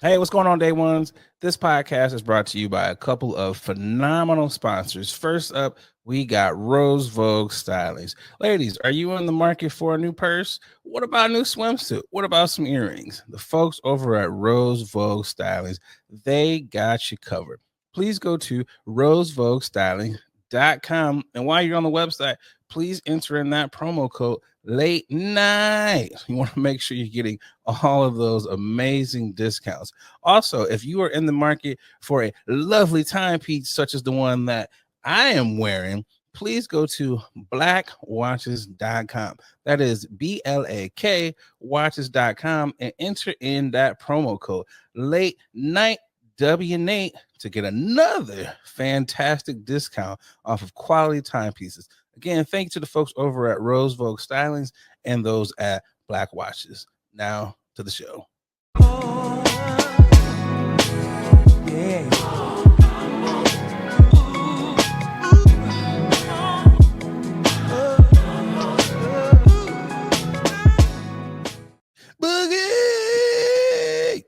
Hey, what's going on, day ones? This podcast is brought to you by a couple of phenomenal sponsors. First up, we got Rose Vogue Stylings. Ladies, are you in the market for a new purse? What about a new swimsuit? What about some earrings? The folks over at Rose Vogue Stylings, they got you covered. Please go to rosevoguestyling.com. And while you're on the website, please enter in that promo code late night. You want to make sure you're getting all of those amazing discounts. Also, if you are in the market for a lovely timepiece such as the one that I am wearing, please go to blackwatches.com. That is BLAK watches.com and enter in that promo code late night W Nate to get another fantastic discount off of quality timepieces. Again, thank you to the folks over at Rose Vogue Stylings and those at Black Watches. Now to the show. Yeah. Boogie!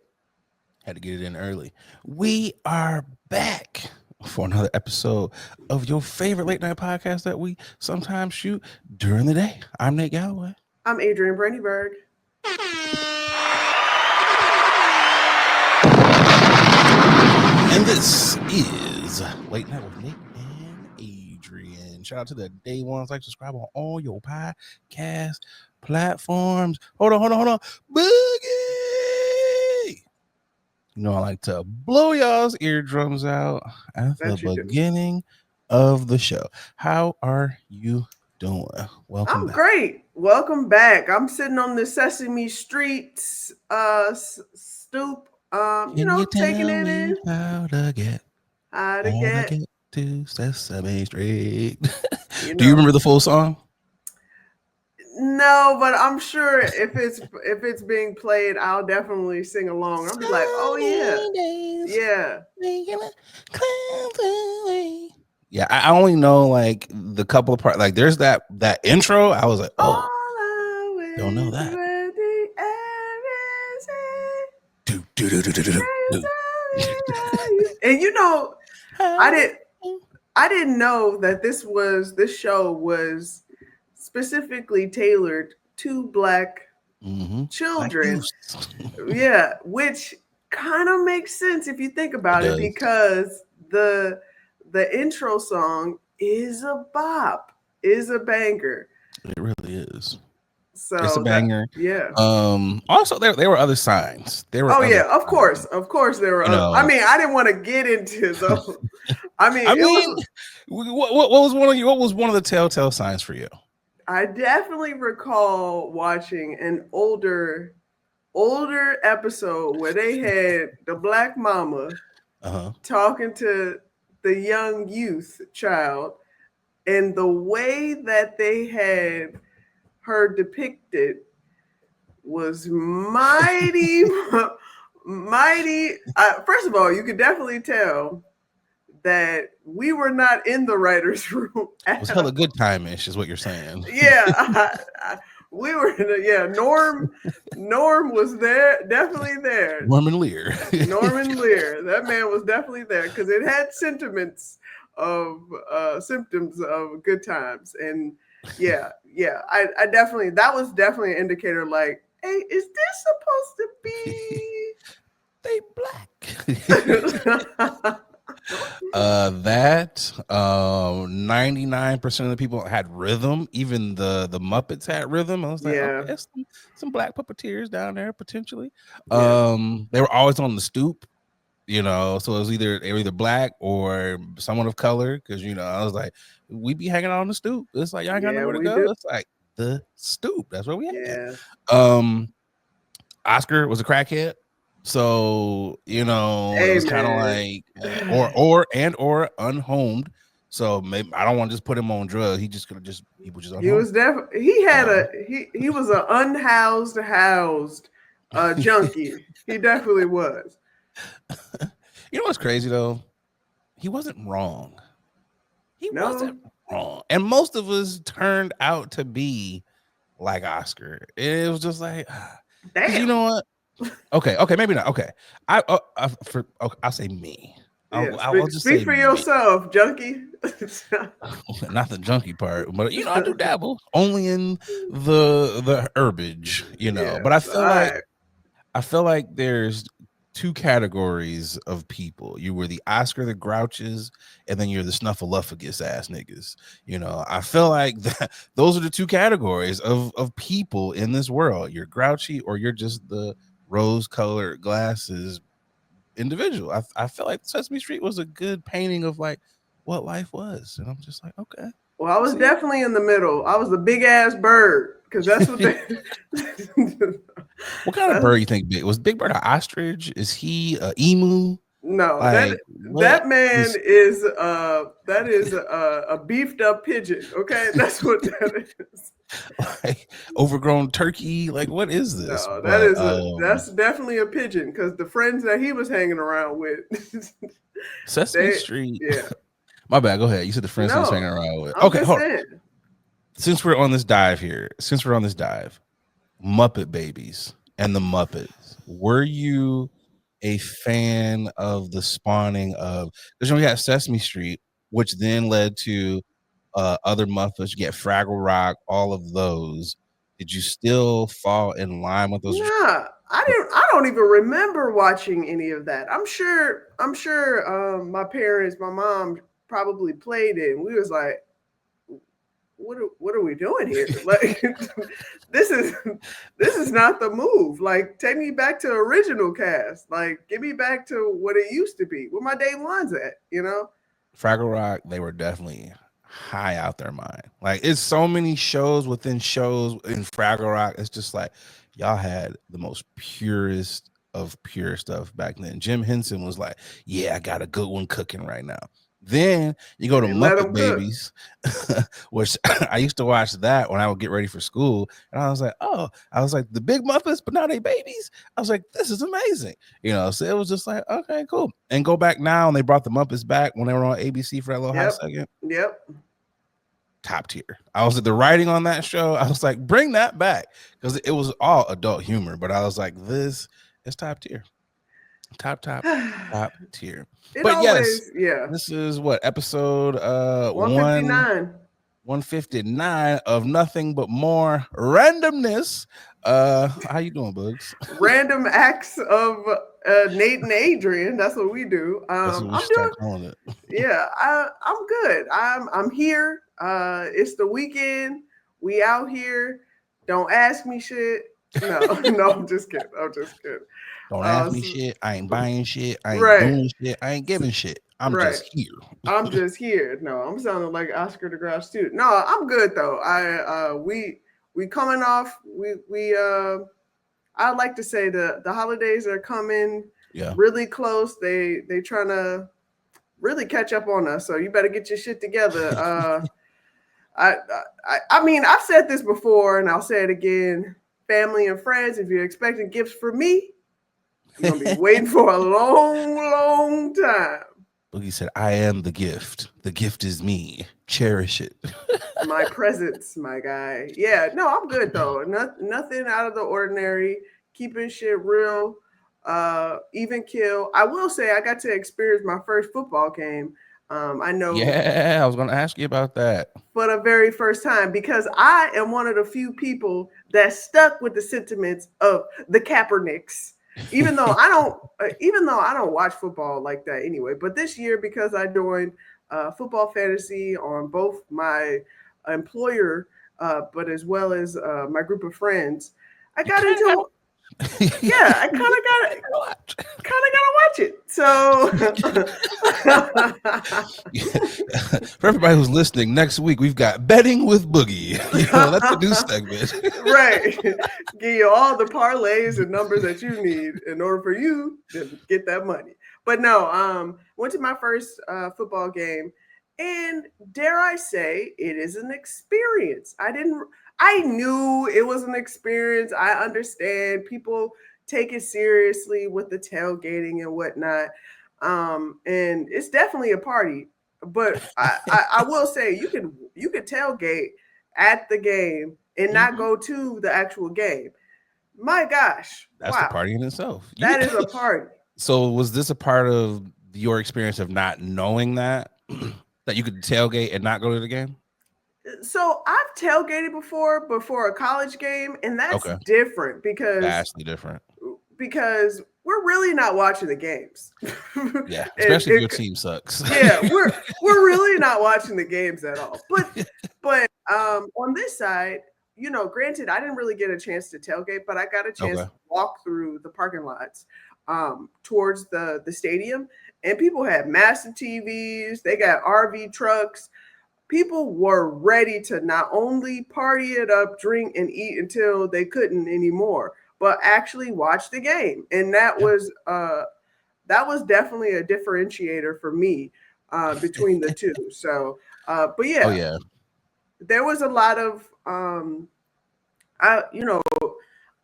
Had to get it in early. We are back for another episode of your favorite late night podcast that we sometimes shoot during the day. I'm Nate Galloway. I'm Adrian Brandyberg. And this is Late Night with Nate and Adrian. Shout out to the day ones. Like, subscribe on all your podcast platforms. Hold on. Boogie! You know, I like to blow y'all's eardrums out at the beginning of the show. How are you doing? Welcome back. Great. Welcome back. I'm sitting on the Sesame Street stoop. Taking it in. How to get to Sesame Street. Do you remember the full song? No, but I'm sure if it's being played, I'll definitely sing along. I'll be like, oh yeah. Yeah, I only know like the couple of parts. Like there's that intro. I was like, oh, don't know that. And I didn't know that this show was specifically tailored to Black children. Yeah, which kind of makes sense if you think about it, because the intro song is a bop, is a banger. It really is. So it's a banger. Yeah. Also, there were other signs. There were. Of course there were. I mean, I didn't want to get into those. What was one of the telltale signs for you? I definitely recall watching an older episode where they had the Black mama talking to the young youth child, and the way that they had her depicted was mighty. First of all, you could definitely tell that we were not in the writer's room. It was hella good time-ish, is what you're saying. Yeah, we were. Norm was there, definitely there. Norman Lear. That man was definitely there because it had symptoms of good times, and I definitely, that was definitely an indicator. Like, hey, is this supposed to be? They black. That 99% of the people had rhythm. Even the Muppets had rhythm. I was like, okay, some black puppeteers down there potentially. They were always on the stoop, so it was they were either black or someone of color, because I was like, we be hanging out on the stoop. It's like y'all got nowhere to go. Do. It's like the stoop. That's where we at. Oscar was a crackhead. So, it was kind of like, or unhomed. So maybe I don't want to just put him on drugs. He just could have he was just unhomed. He was definitely, he was an housed junkie. He definitely was. You know what's crazy though? He wasn't wrong. He wasn't wrong. And most of us turned out to be like Oscar. It was just like, damn. You know what? Okay, maybe not. Okay, I'll say me. Yeah, I'll just speak say for me. yourself, junkie. Not the junkie part, but I do dabble only in the herbage, But Yes, all right. I feel like there's two categories of people. You were the Oscar the Grouches, and then you're the Snuffleupagus ass niggas. I feel like those are the two categories of people in this world. You're grouchy, or you're just the rose-colored glasses individual. I feel like Sesame Street was a good painting of like what life was, and I'm just like, okay, Well, I I was see. definitely in the middle. I was the big ass bird because that's what they. What kind of bird you think was Big Bird? An ostrich? Is he a emu? No, Like what that man is is a beefed up pigeon. Okay, that's what that is. like overgrown turkey? Like what is this? No, But that's definitely a pigeon because the friends that he was hanging around with, Sesame they Street. yeah. My bad. Go ahead. You said the friends he was No, hanging around with. I'm Okay, just hold on. saying. Since we're on this dive here, Muppet Babies and the Muppets. Were you a fan of the spawning of? Because we got Sesame Street, which then led to other Muppets. You get Fraggle Rock, all of those. Did you still fall in line with those? Nah, I didn't. I don't even remember watching any of that. I'm sure. My parents, my mom probably played it, and we was like, what are we doing here? Like this is this is not the move. Like take me back to original cast. Like get me back to what it used to be. Where my day ones at? Fraggle Rock, they were definitely high out their mind. Like it's so many shows within shows in Fraggle Rock. It's just like y'all had the most purest of pure stuff back then. Jim Henson was like, "Yeah, I got a good one cooking right now." Then you go to And let Muppet them cook. Babies, which I used to watch that when I would get ready for school, and I was like, "Oh, I was like the big Muppets, but now they babies." I was like, "This is amazing." So it was just like, okay, cool. And go back now, and they brought the Muppets back when they were on ABC for that little hot second. Yep. Top tier. I was at the writing on that show. I was like, bring that back because it was all adult humor. But I was like, this is top tier, top tier. It But yes, always, yeah. this is what episode 159. 159 of Nothing But More Randomness. How you doing, Bugs? Random acts of Nate and Adrian. That's what we do. That's what we I'm should doing. start calling it. Yeah, I'm good. I'm here. It's the weekend. We out here. Don't ask me shit. No, no, I'm just kidding. I'm just kidding. Don't ask me shit. I ain't buying shit. I ain't Right, doing shit. I ain't giving shit. I'm right. just here. I'm just here. No, I'm sounding like Oscar the Grouch too. No, I'm good though. We coming off. I like to say the holidays are coming. Yeah. Really close. They trying to really catch up on us. So you better get your shit together. I mean, I've said this before, and I'll say it again. Family and friends, if you're expecting gifts from me, you're gonna be waiting for a long, long time. Boogie said, "I am the gift. The gift is me. Cherish it." My presence, my guy. Yeah, no, I'm good though. Nothing out of the ordinary. Keeping shit real. Even kill. I will say I got to experience my first football game. I know. Yeah, I was gonna ask you about that. For the very first time because I am one of the few people that stuck with the sentiments of the Kaepernicks. Even though I don't watch football like that anyway. But this year, because I joined football fantasy on both my employer, but as well as my group of friends, I got into yeah, I kind of gotta watch it. So, for everybody who's listening, next week we've got betting with Boogie. That's the new segment, right? Give you all the parlays and numbers that you need in order for you to get that money. But no, went to my first football game, and dare I say, it is an experience. I knew it was an experience. I understand people take it seriously with the tailgating and whatnot. And it's definitely a party. But I will say you could tailgate at the game and not go to the actual game. My gosh. That's the Wow. party in itself. That is a party. So was this a part of your experience of not knowing that that you could tailgate and not go to the game? So I've tailgated before a college game, and that's different vastly different. Because we're really not watching the games. Yeah, especially if your team sucks. Yeah, we're really not watching the games at all. But on this side, you know, granted, I didn't really get a chance to tailgate, but I got a chance to walk through the parking lots towards the stadium, and people had massive TVs. They got RV trucks. People were ready to not only party it up, drink, and eat until they couldn't anymore, but actually watch the game. And that was definitely a differentiator for me between the two. So, but yeah, there was a lot of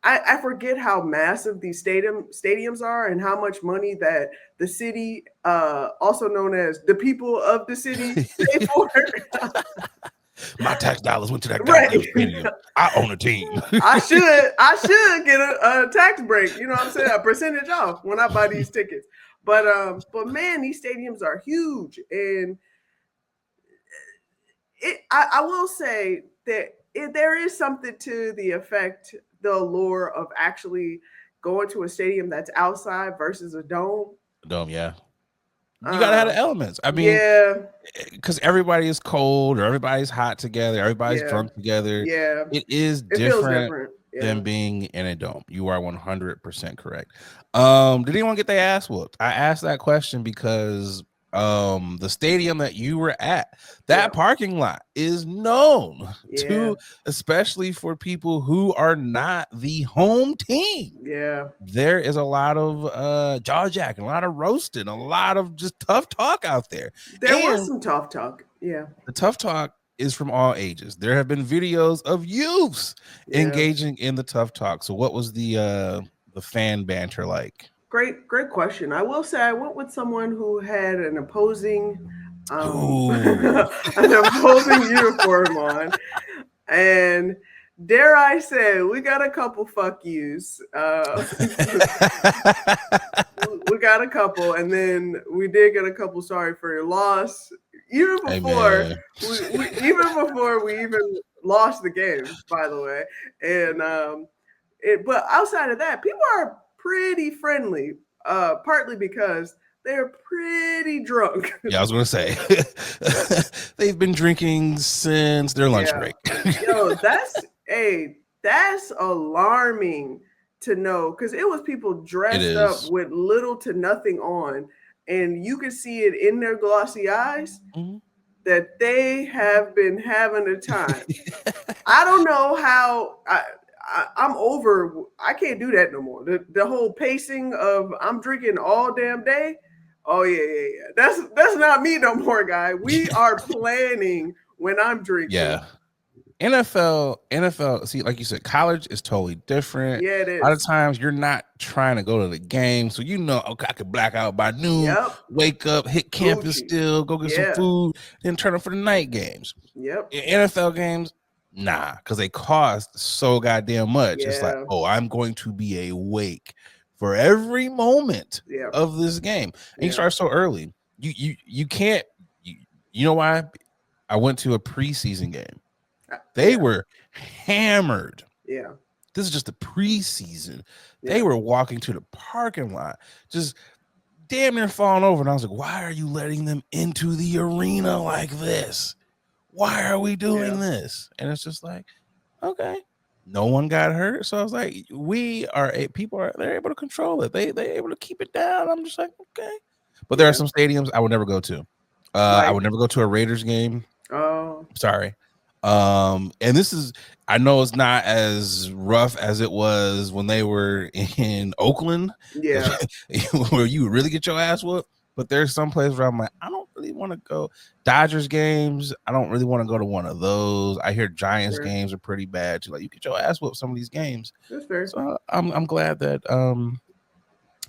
I forget how massive these stadiums are and how much money that the city, also known as the people of the city, pay for. My tax dollars went to that goddamn stadium. I own a team. I should get a tax break. You know what I'm saying? A percentage off when I buy these tickets. But man, these stadiums are huge, and I will say that there is something to the allure of actually going to a stadium that's outside versus a dome. Dome, yeah. You gotta have the elements. I mean, because everybody is cold or everybody's hot together, everybody's drunk together. Yeah, it is different than being in a dome. You are 100% correct. Did anyone get their ass whooped? I asked that question because the stadium that you were at, that parking lot is known to, especially for people who are not the home team. Yeah, there is a lot of jaw jacking, a lot of roasting, a lot of just tough talk out there. There was some tough talk. Yeah, the tough talk is from all ages. There have been videos of youths engaging in the tough talk. So what was the fan banter like? Great question. I will say I went with someone who had an opposing an opposing uniform on, and dare I say, we got a couple fuck yous. We got a couple, and then we did get a couple sorry for your loss. Even before we even lost the game, by the way. And but outside of that, people are pretty friendly, partly because they're pretty drunk. Yeah, I was gonna say they've been drinking since their lunch break. Yo, that's alarming to know, because it was people dressed up with little to nothing on, and you could see it in their glossy eyes that they have been having a time. I don't know how. I'm over. I can't do that no more. The whole pacing of I'm drinking all damn day. Oh yeah. That's not me no more, guy. We are planning when I'm drinking. Yeah. NFL. See, like you said, college is totally different. Yeah, it is. A lot of times you're not trying to go to the game, so you know, okay, I could black out by noon, wake up, hit campus still, go get some food, then turn up for the night games. Yep. NFL games, nah, because they cost so goddamn much. It's like, oh, I'm going to be awake for every moment of this game, and you start so early. You can't. You know why? I went to a preseason game. They were hammered. Yeah. This is just the preseason. They were walking to the parking lot, just damn near falling over. And I was like, why are you letting them into the arena like this? Why are we doing this? And it's just like, okay. No one got hurt. So I was like, they're able to control it. They're able to keep it down. I'm just like, okay. But there are some stadiums I would never go to. I would never go to a Raiders game. Oh. Sorry. And this is, I know it's not as rough as it was when they were in Oakland, where you really get your ass whooped. But there's some places where I'm like, I don't really want to go. Dodgers games, I don't really want to go to one of those. I hear Giants games are pretty bad too. Like, you get your ass whooped some of these games. That's fair. So I'm glad that that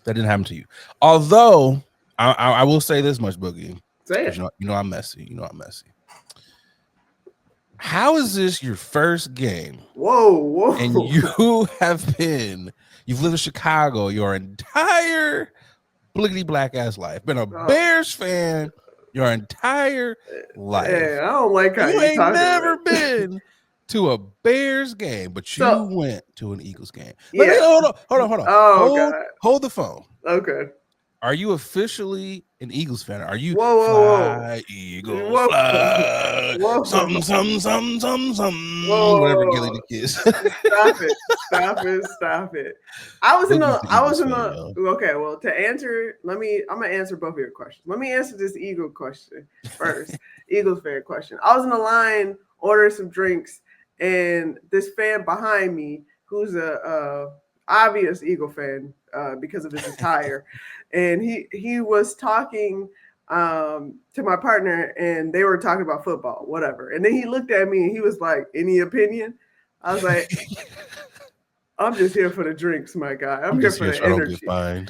didn't happen to you. Although I will say this much, Boogie. Say it. You know I'm messy. how is this your first game? Whoa. And you've lived in Chicago your entire bliggity black ass life. Been a Bears fan your entire life. Hey, I don't like how you you ain't never been to a Bears game, but you went to an Eagles game. Let me hold on. Oh, hold the phone. Okay. Are you officially an Eagles fan? Are you whoa. Eagles fly? Something. Whoa. Whatever Gilly the Kids. Stop it. I was in the okay, well, I'm gonna answer both of your questions. Let me answer this Eagle question first. Eagles fan question. I was in the line ordering some drinks, and this fan behind me, who's a obvious Eagle fan because of his attire, and he was talking to my partner, and they were talking about football, whatever. And then he looked at me and he was like, "Any opinion?" I was like, "I'm just here for the drinks, my guy. I'm here for the energy. I'm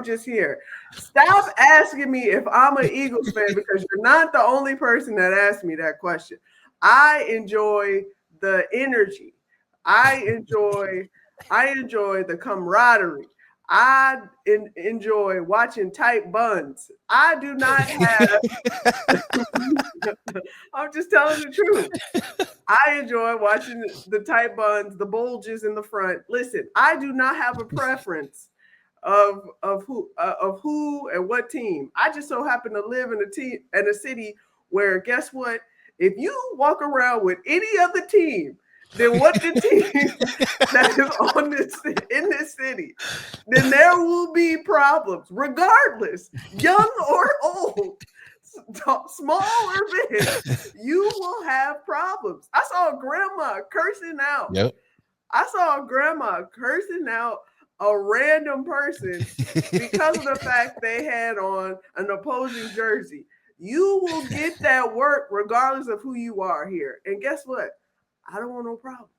just here. Stop asking me if I'm an Eagles fan because you're not the only person that asked me that question. I enjoy the energy. I enjoy the camaraderie. I enjoy watching tight buns. I do not have. I'm just telling the truth. I enjoy watching the tight buns, the bulges in the front. Listen, I do not have a preference of who and what team. I just so happen to live in a city where, guess what? If you walk around with any other team than what the team that is in this city, then there will be problems, regardless, young or old, small or big. You will have problems. I saw a grandma cursing out. Yep. I saw a grandma cursing out a random person because of the fact they had on an opposing jersey. You will get that work regardless of who you are here. And guess what? I don't want no problems.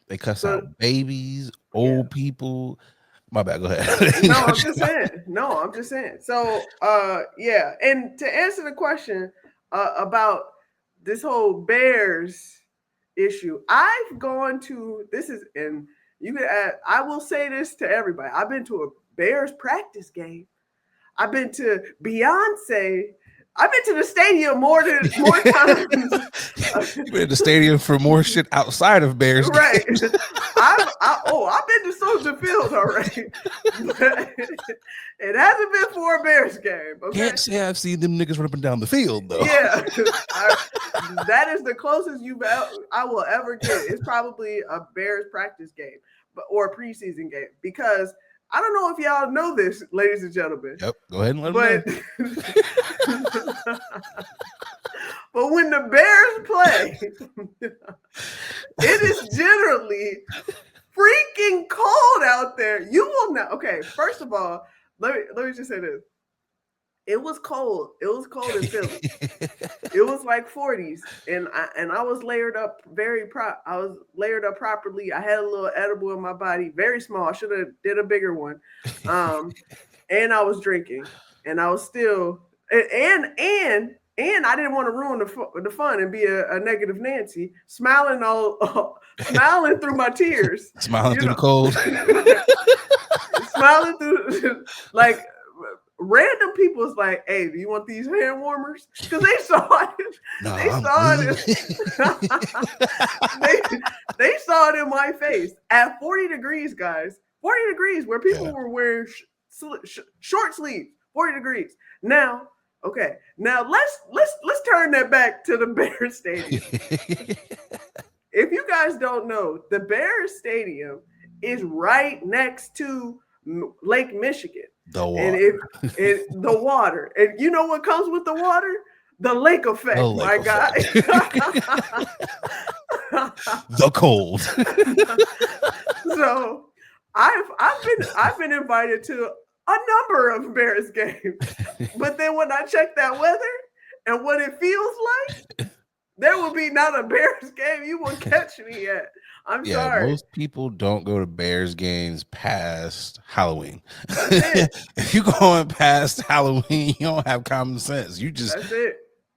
They cuss out babies, old people. My bad. Go ahead. I'm just saying. So, yeah. And to answer the question about this whole Bears issue, I've gone to and you can add, I will say this to everybody. I've been to a Bears practice game. I've been to Beyonce. I've been to the stadium more times. You've been to the stadium for more shit outside of Bears. Right. I've been to Soldier Field already. But it hasn't been for a Bears game. Okay? Can't say I've seen them niggas run up and down the field though. Yeah. That is the closest I will ever get. It's probably a Bears practice game or a preseason game, because I don't know if y'all know this, ladies and gentlemen. Yep, go ahead and let them know. But when the Bears play, it is generally freaking cold out there. You will not. Okay, first of all, let me just say this. It was cold. It was cold in Philly. It was like 40s, and I was layered up I was layered up properly. I had a little edible in my body, very small. I should have did a bigger one. And I was drinking, and I was still and I didn't want to ruin the fun and be a negative Nancy, smiling through my tears, smiling through the cold, smiling through like. Random people was like, "Hey, do you want these hand warmers?" Because they saw it. They saw it in my face at 40 degrees, guys. 40 degrees, where people were wearing short sleeves. 40 degrees. Now, okay. Now let's turn that back to the Bears Stadium. If you guys don't know, the Bears Stadium is right next to Lake Michigan. The water. And the water. And you know what comes with the water? The lake effect, my guy. The cold. So I've been invited to a number of Bears games. But then when I check that weather and what it feels like, there will be not a Bears game you won't catch me at. I'm sorry. Most people don't go to Bears games past Halloween. If you're going past Halloween, you don't have common sense. You just that's it.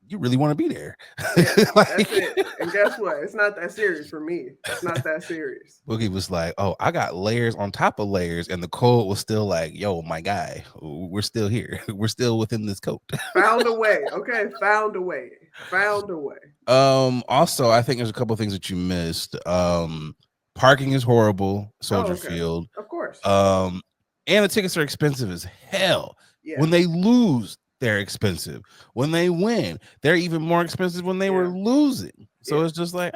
you really want to be there. Yeah, that's it. And guess what? It's not that serious for me. It's not that serious. Boogie was like, "Oh, I got layers on top of layers," and the cold was still like, "Yo, my guy, we're still here. We're still within this coat." Found a way. Okay, found a way. Found a way. Also, I think there's a couple of things that you missed. Parking is horrible, Soldier Field. Of course. And the tickets are expensive as hell. Yeah. When they lose, they're expensive. When they win, they're even more expensive when they were losing. So it's just like,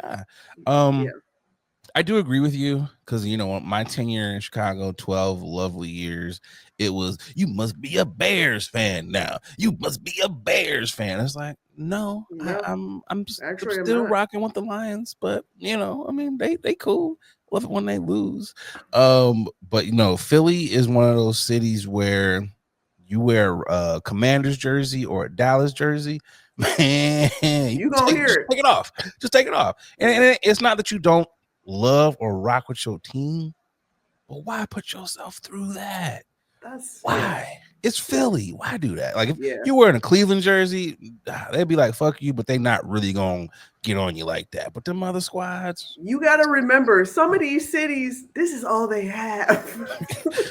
I do agree with you because, you know, my tenure in Chicago, 12 lovely years, it was, you must be a Bears fan now. You must be a Bears fan. It's like, no. I'm still rocking with the Lions, but, you know, I mean, they cool. Love it when they lose. But, you know, Philly is one of those cities where you wear a Commanders jersey or a Dallas jersey, man, you gonna hear it. Take it off. Just take it off. And it's not that you don't love or rock with your team, but why put yourself through that? Why? It's Philly. Why do that? Like if you're wearing a Cleveland jersey, they'd be like, fuck you, but they not really gonna get on you like that. But them other squads, you gotta remember, some of these cities, this is all they have.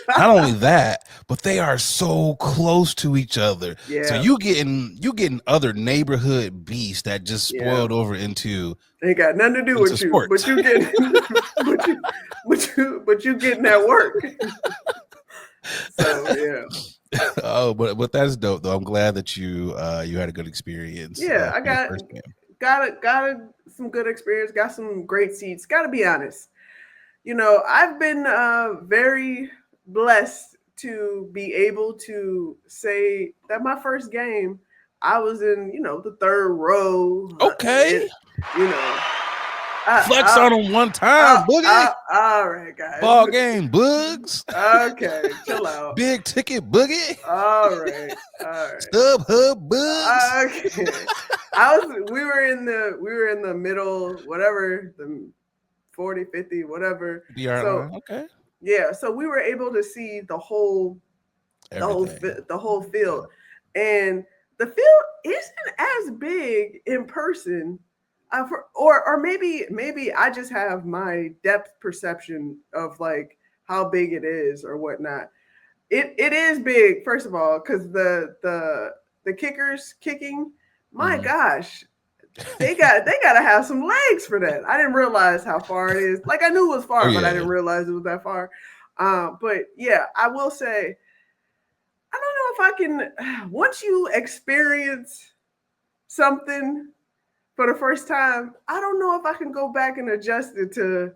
Not only that, but they are so close to each other. So you getting other neighborhood beasts that just spoiled over into, ain't got nothing to do with you, sports. But you getting but you getting that work. So oh, but that's dope though. I'm glad that you had a good experience. I got some good experience. Got some great seats. Got to be honest. You know, I've been very blessed to be able to say that my first game, I was in, you know, the third row. Okay. You know. Flex on them one time, Boogie. All right, guys. Ball game, Boogs. Okay, chill out. Big ticket, Boogie. All right. StubHub, Boogs. Okay. We were in the middle, whatever, the 40, 50, whatever. So, okay. Yeah, so we were able to see the whole field, and the field isn't as big in person. Or maybe I just have my depth perception of like how big it is or whatnot. It is big, first of all, because the kickers kicking, my gosh, they gotta have some legs for that. I didn't realize how far it is. Like I knew it was far, but I didn't realize it was that far. But yeah, I will say, I don't know if I can, once you experience something for the first time, I don't know if I can go back and adjust it to,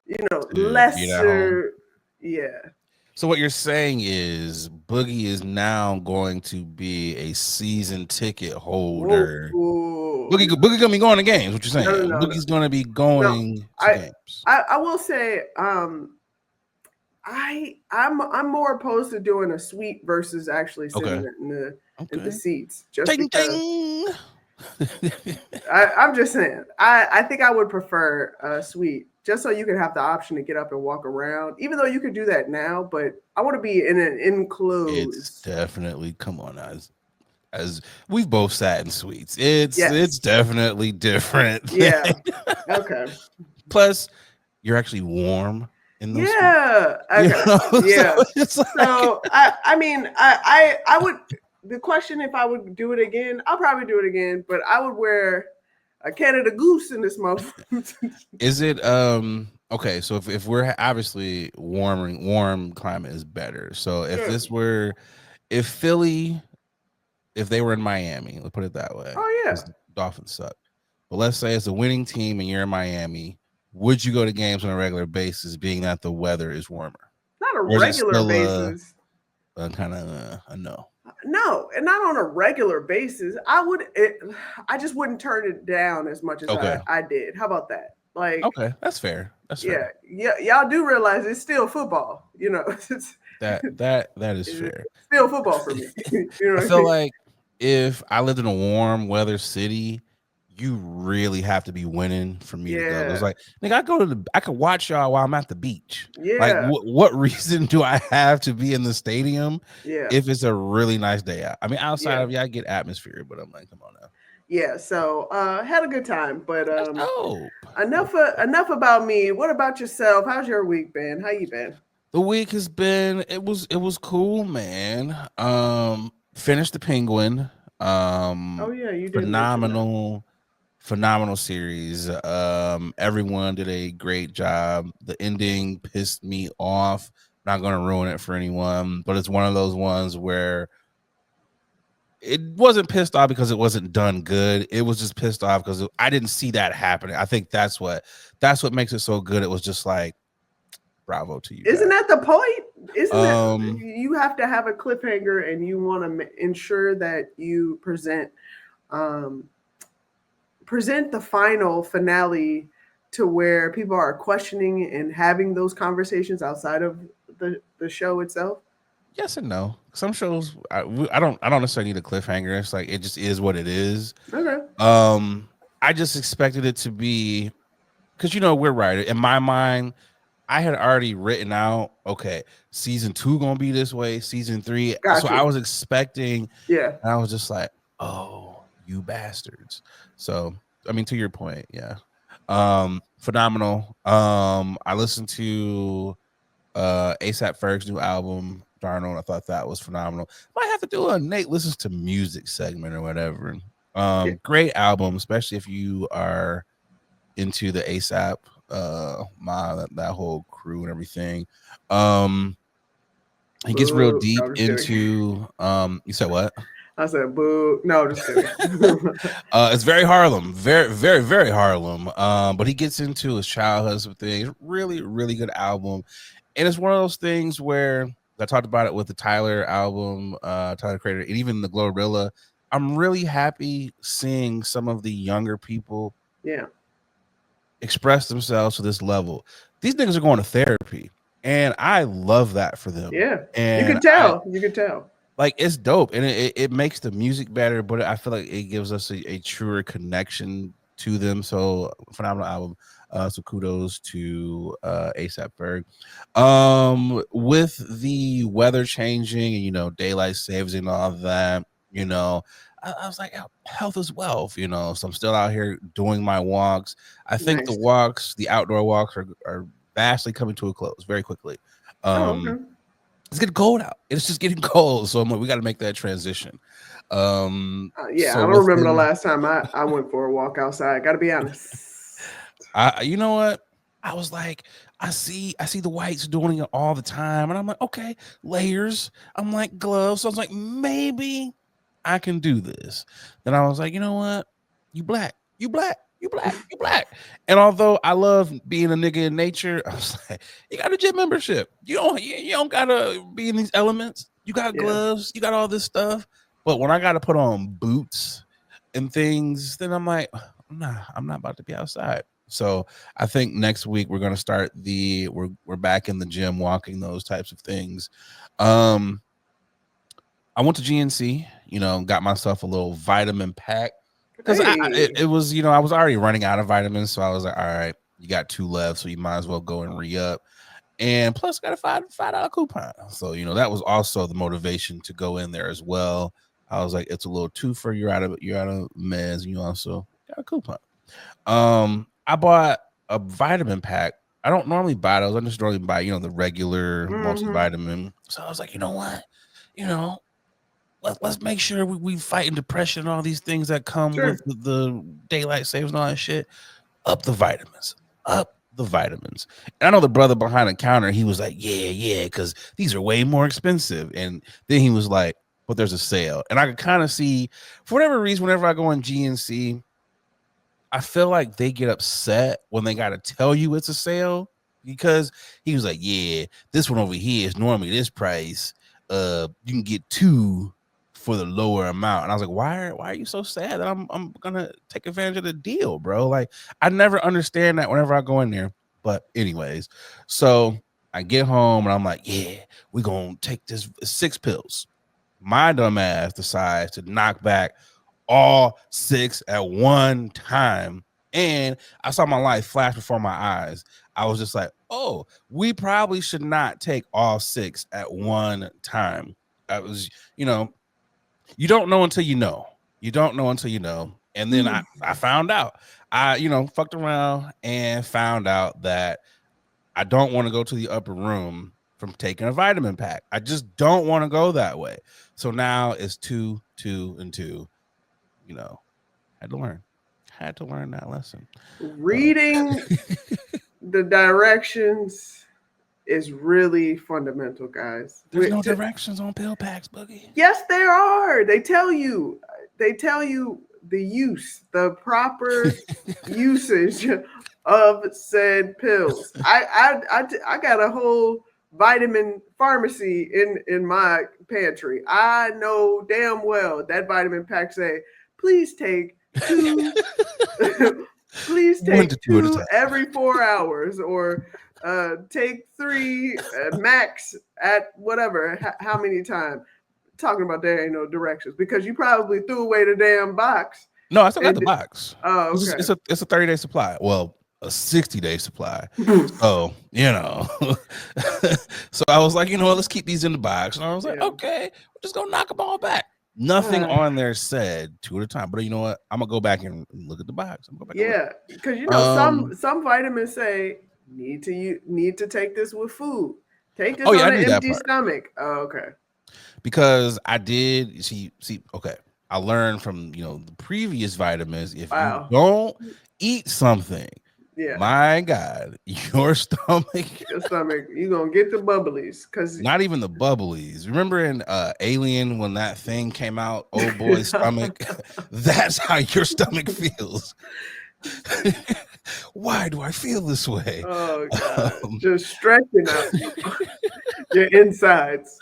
you know, lesser. Yeah. So what you're saying is Boogie is now going to be a season ticket holder. Boogie gonna be going to games. What you're saying? No, Boogie's gonna be going to games. I will say, I'm more opposed to doing a suite versus actually sitting in the seats. Just because. I'm just saying. I think I would prefer a suite, just so you can have the option to get up and walk around. Even though you could do that now, but I want to be in an enclosed. It's definitely, come on, as we've both sat in suites. It's definitely different. Yeah. Okay. Plus, you're actually warm in those. Yeah. Okay. You know? Yeah. So I mean, I would. The question, if I would do it again, I'll probably do it again, but I would wear a Canada Goose in this motherfucker. Is it okay? So if we're obviously warm climate is better. So if Philly, if they were in Miami, let's put it that way. Oh yeah, Dolphins suck. But let's say it's a winning team and you're in Miami. Would you go to games on a regular basis, being that the weather is warmer? Not a regular basis. Kind of a no. No, and not on a regular basis. I just wouldn't turn it down as much as I did. How about that? Like, okay, that's fair. That's fair. Yeah. Y'all do realize it's still football. You know, that is fair. It's still football for me. You know, I feel like if I lived in a warm weather city, you really have to be winning for me to go. It's like, nigga, I could watch y'all while I'm at the beach. Yeah. Like, what reason do I have to be in the stadium? Yeah. If it's a really nice day out. I mean, outside of y'all get atmosphere, but I'm like, come on now. Yeah, so had a good time, but That's dope. enough about me. What about yourself? How's your week been? How you been? The week has been it was cool, man. Finished the Penguin. Oh yeah, you did mention that. Phenomenal series. Everyone did a great job. The ending pissed me off. Not going to ruin it for anyone, but it's one of those ones where it wasn't pissed off because it wasn't done good. It was just pissed off because I didn't see that happening. I think that's what makes it so good. It was just like, bravo to you Isn't guys. that the point? Isn't it? You have to have a cliffhanger, and you want to ensure that you um, present the final finale to where people are questioning and having those conversations outside of the show itself. Yes and no. Some shows I don't necessarily need a cliffhanger. It's like it just is what it is. Okay. I just expected it to be because we're right. In my mind, I had already written out, okay, season 2 gonna be this way, season 3. So I Gotcha. was expecting, Yeah. and I was just like, oh, you bastards. So I mean, to your point, yeah. Phenomenal. I listened to ASAP Ferg's new album, Darnold. I thought that was phenomenal. Might have to do a Nate listens to music segment or whatever. Yeah. Great album, especially if you are into the ASAP that whole crew and everything. He gets real Boo. deep No, I'm just kidding. into you said what? I said boo. No, just kidding. It's very Harlem, very, very, very Harlem. But he gets into his childhood some things. Really, really good album. And it's one of those things where I talked about it with the Tyler album, Tyler Creator, and even the Glorilla. I'm really happy seeing some of the younger people express themselves to this level. These niggas are going to therapy, and I love that for them. Yeah, and you could tell. You could tell. Like it's dope, and it makes the music better, but I feel like it gives us a truer connection to them. So phenomenal album. So kudos to ASAP Ferg. With the weather changing and daylight saves and all that, I was like, health is wealth, so I'm still out here doing my walks. I think the outdoor walks are vastly coming to a close very quickly. Okay. It's getting cold out. It's just getting cold. So I'm like, we got to make that transition. Yeah, so I don't remember the last time I went for a walk outside. Got to be honest. You know what? I was like, I see the whites doing it all the time, and I'm like, okay, layers. I'm like gloves. So I was like, maybe I can do this. Then I was like, you know what? You black. And although I love being a nigga in nature, I was like, you got a gym membership. You don't gotta be in these elements. You got gloves. You got all this stuff. But when I got to put on boots and things, then I'm like, nah, I'm not about to be outside. So I think next week we're gonna start we're back in the gym walking, those types of things. I went to GNC, got myself a little vitamin pack because it was, I was already running out of vitamins, so I was like, all right, you got 2 left, so you might as well go and re-up. And plus got a $5 coupon. So, that was also the motivation to go in there as well. I was like, it's a little twofer. You're out of meds, and you also got a coupon. I bought a vitamin pack. I don't normally buy those. I just normally buy, the regular multivitamin. So I was like, you know what? Let's make sure we fighting depression and all these things that come with the daylight saves and all that shit. Up the vitamins. And I know the brother behind the counter, he was like, yeah, because these are way more expensive. And then he was like, but there's a sale. And I could kind of see, for whatever reason, whenever I go on GNC, I feel like they get upset when they got to tell you it's a sale, because he was like, yeah, this one over here is normally this price. You can get 2 for the lower amount. And I was like, why are you so sad that I'm gonna take advantage of the deal, bro? Like, I never understand that whenever I go in there. But anyways, so I get home and I'm like, yeah, we're gonna take this 6 pills. My dumb ass decides to knock back all 6 at one time. And I saw my life flash before my eyes. I was just like, oh, we probably should not take all 6 at one time. I was, you don't know until you know. You don't know until you know. And then I found out. I, fucked around and found out that I don't want to go to the upper room from taking a vitamin pack. I just don't want to go that way. So now it's 2, 2, and 2. Had to learn that lesson. Reading the directions is really fundamental, guys. There's no directions on pill packs, Boogie. Yes, there are. They tell you the proper usage of said pills. I got a whole vitamin pharmacy in my pantry. I know damn well that vitamin pack say, please take 2 please take 2 every 4 hours, or take 3 max at whatever how many times. Talking about there ain't no directions because you probably threw away the damn box. No, I still got the box. Oh, okay. It's a 30-day supply. Well, a 60-day supply. So, so I was like, let's keep these in the box. And I was like, okay, we're just gonna knock them all back. Nothing on there said 2 at a time. But you know what? I'm gonna go back and look at the box. Because some vitamins say need to take this with food. Take this on an empty stomach. Oh, okay. Because I did see. Okay, I learned from the previous vitamins. If you don't eat something, my God, your stomach, you're gonna get the bubblies. Because not even the bubblies. Remember in Alien when that thing came out, old boy's stomach? That's how your stomach feels. Why do I feel this way? Oh God. Just stretching out your insides.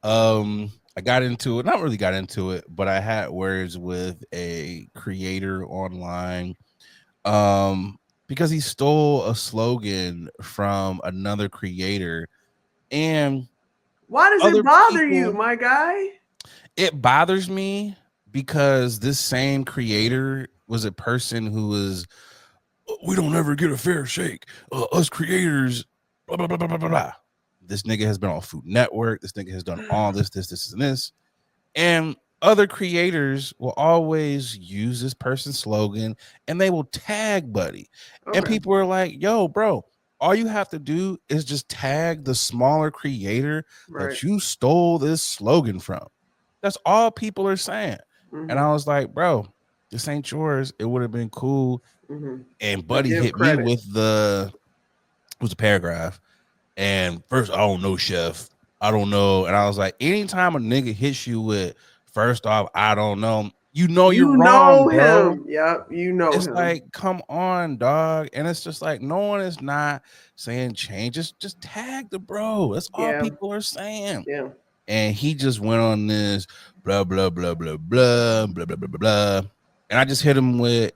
I got into it, not really got into it, but I had words with a creator online because he stole a slogan from another creator. And why does it bother you, my guy? It bothers me because this same creator was a person who was, we don't ever get a fair shake. Us creators, blah, blah, blah, blah, blah, blah. This nigga has been on Food Network. This nigga has done all this, and this. And other creators will always use this person's slogan and they will tag Buddy. Okay. And people are like, yo, bro, all you have to do is just tag the smaller creator that you stole this slogan from. That's all people are saying. Mm-hmm. And I was like, bro, this ain't yours. It would have been cool. Mm-hmm. And Buddy hit me with the paragraph. And first, I don't know, chef. I don't know. And I was like, anytime a nigga hits you with, first off, I don't know, you're wrong, bro. Yep, it's him. Like, come on, dog. And it's just like, no one is not saying change. Just tag the bro. That's all people are saying. Yeah. And he just went on this blah, blah, blah, blah, blah, blah, blah, blah, blah, blah. And I just hit him with,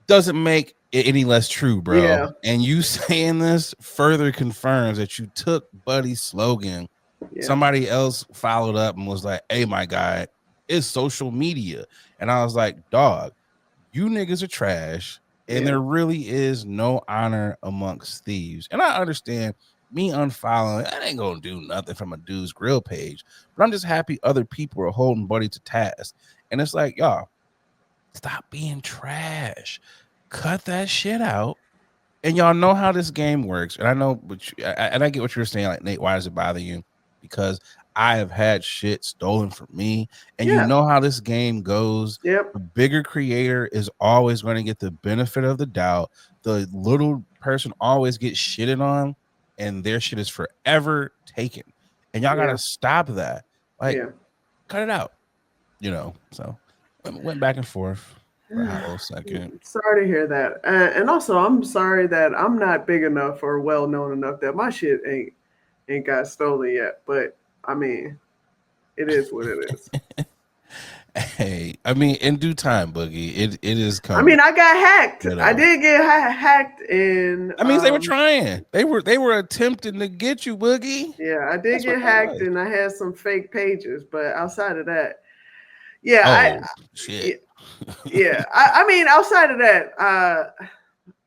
doesn't make it any less true, bro. Yeah. And you saying this further confirms that you took Buddy's slogan. Yeah. Somebody else followed up and was like, hey, my guy, it's social media. And I was like, dog, you niggas are trash. And there really is no honor amongst thieves. And I understand me unfollowing, I ain't gonna do nothing from a dude's grill page. But I'm just happy other people are holding Buddy to task. And it's like, y'all, stop being trash. Cut that shit out. And y'all know how this game works. And I know, and I get what you're saying. Like, Nate, why does it bother you? Because I have had shit stolen from me. And you know how this game goes. Yep. The bigger creator is always going to get the benefit of the doubt. The little person always gets shitted on. And their shit is forever taken. And y'all got to stop that. Like, cut it out. So went back and forth. For a whole second. Sorry to hear that, and also I'm sorry that I'm not big enough or well known enough that my shit ain't got stolen yet. But I mean, it is what it is. Hey, I mean, in due time, Boogie, it is coming. I mean, I got hacked. I did get hacked, and I mean, they were trying. They were attempting to get you, Boogie. Yeah, I did get hacked, and I had some fake pages. But outside of that, shit. Yeah, I mean, outside of that,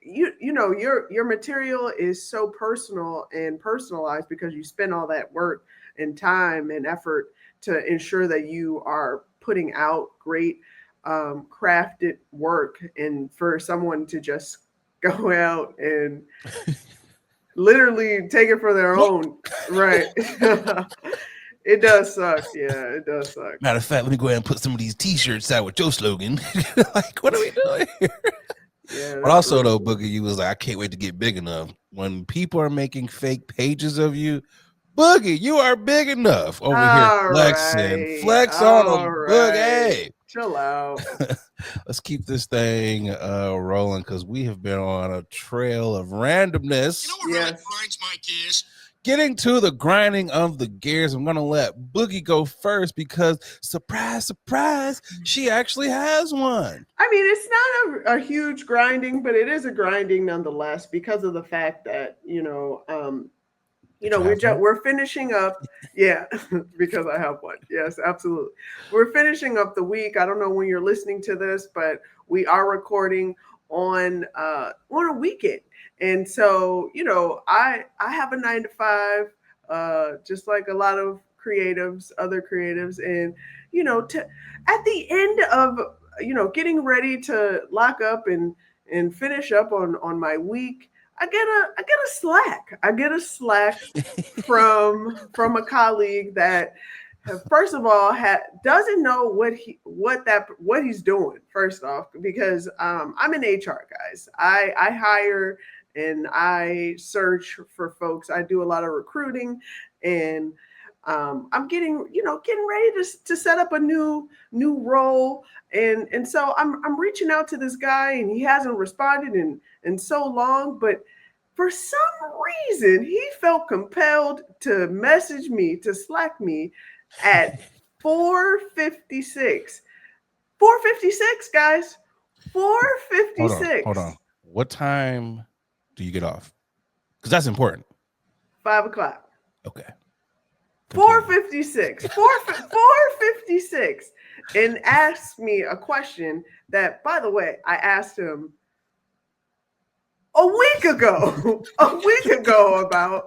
your material is so personal and personalized because you spend all that work and time and effort to ensure that you are putting out great crafted work, and for someone to just go out and literally take it for their own, right? It does suck. Yeah, it does suck. Matter of fact, let me go ahead and put some of these T-shirts out with your slogan. Like, what are we doing here? Yeah, but also though, Boogie, you was like, I can't wait to get big enough. When people are making fake pages of you, Boogie, you are big enough over here flexing. Right. Flex on them, Boogie. Chill out. Let's keep this thing rolling because we have been on a trail of randomness. You know what really grinds my gears? Getting to the grinding of the gears, I'm going to let Boogie go first because, surprise, surprise, she actually has one. I mean, it's not a huge grinding, but it is a grinding nonetheless because of the fact that, we're finishing up. Yeah, because I have one. Yes, absolutely. We're finishing up the week. I don't know when you're listening to this, but we are recording on a weekend. And so, I have a 9 to 5, just like a lot of other creatives. And, at the end of, getting ready to lock up and finish up on my week, I get a slack. I get a slack from a colleague that, first of all, doesn't know what he's doing. First off, because I'm an HR, guys. I hire and I search for folks. I do a lot of recruiting, and I'm getting ready to set up a new role, and so I'm reaching out to this guy, and he hasn't responded in so long, but for some reason he felt compelled to message me, to Slack me at 4:56. 4:56, guys. 4:56. Hold on. What time do you get off? Because that's important. 5 o'clock. Okay. 4:56. 4:56. And asked me a question that, by the way, I asked him a week ago about,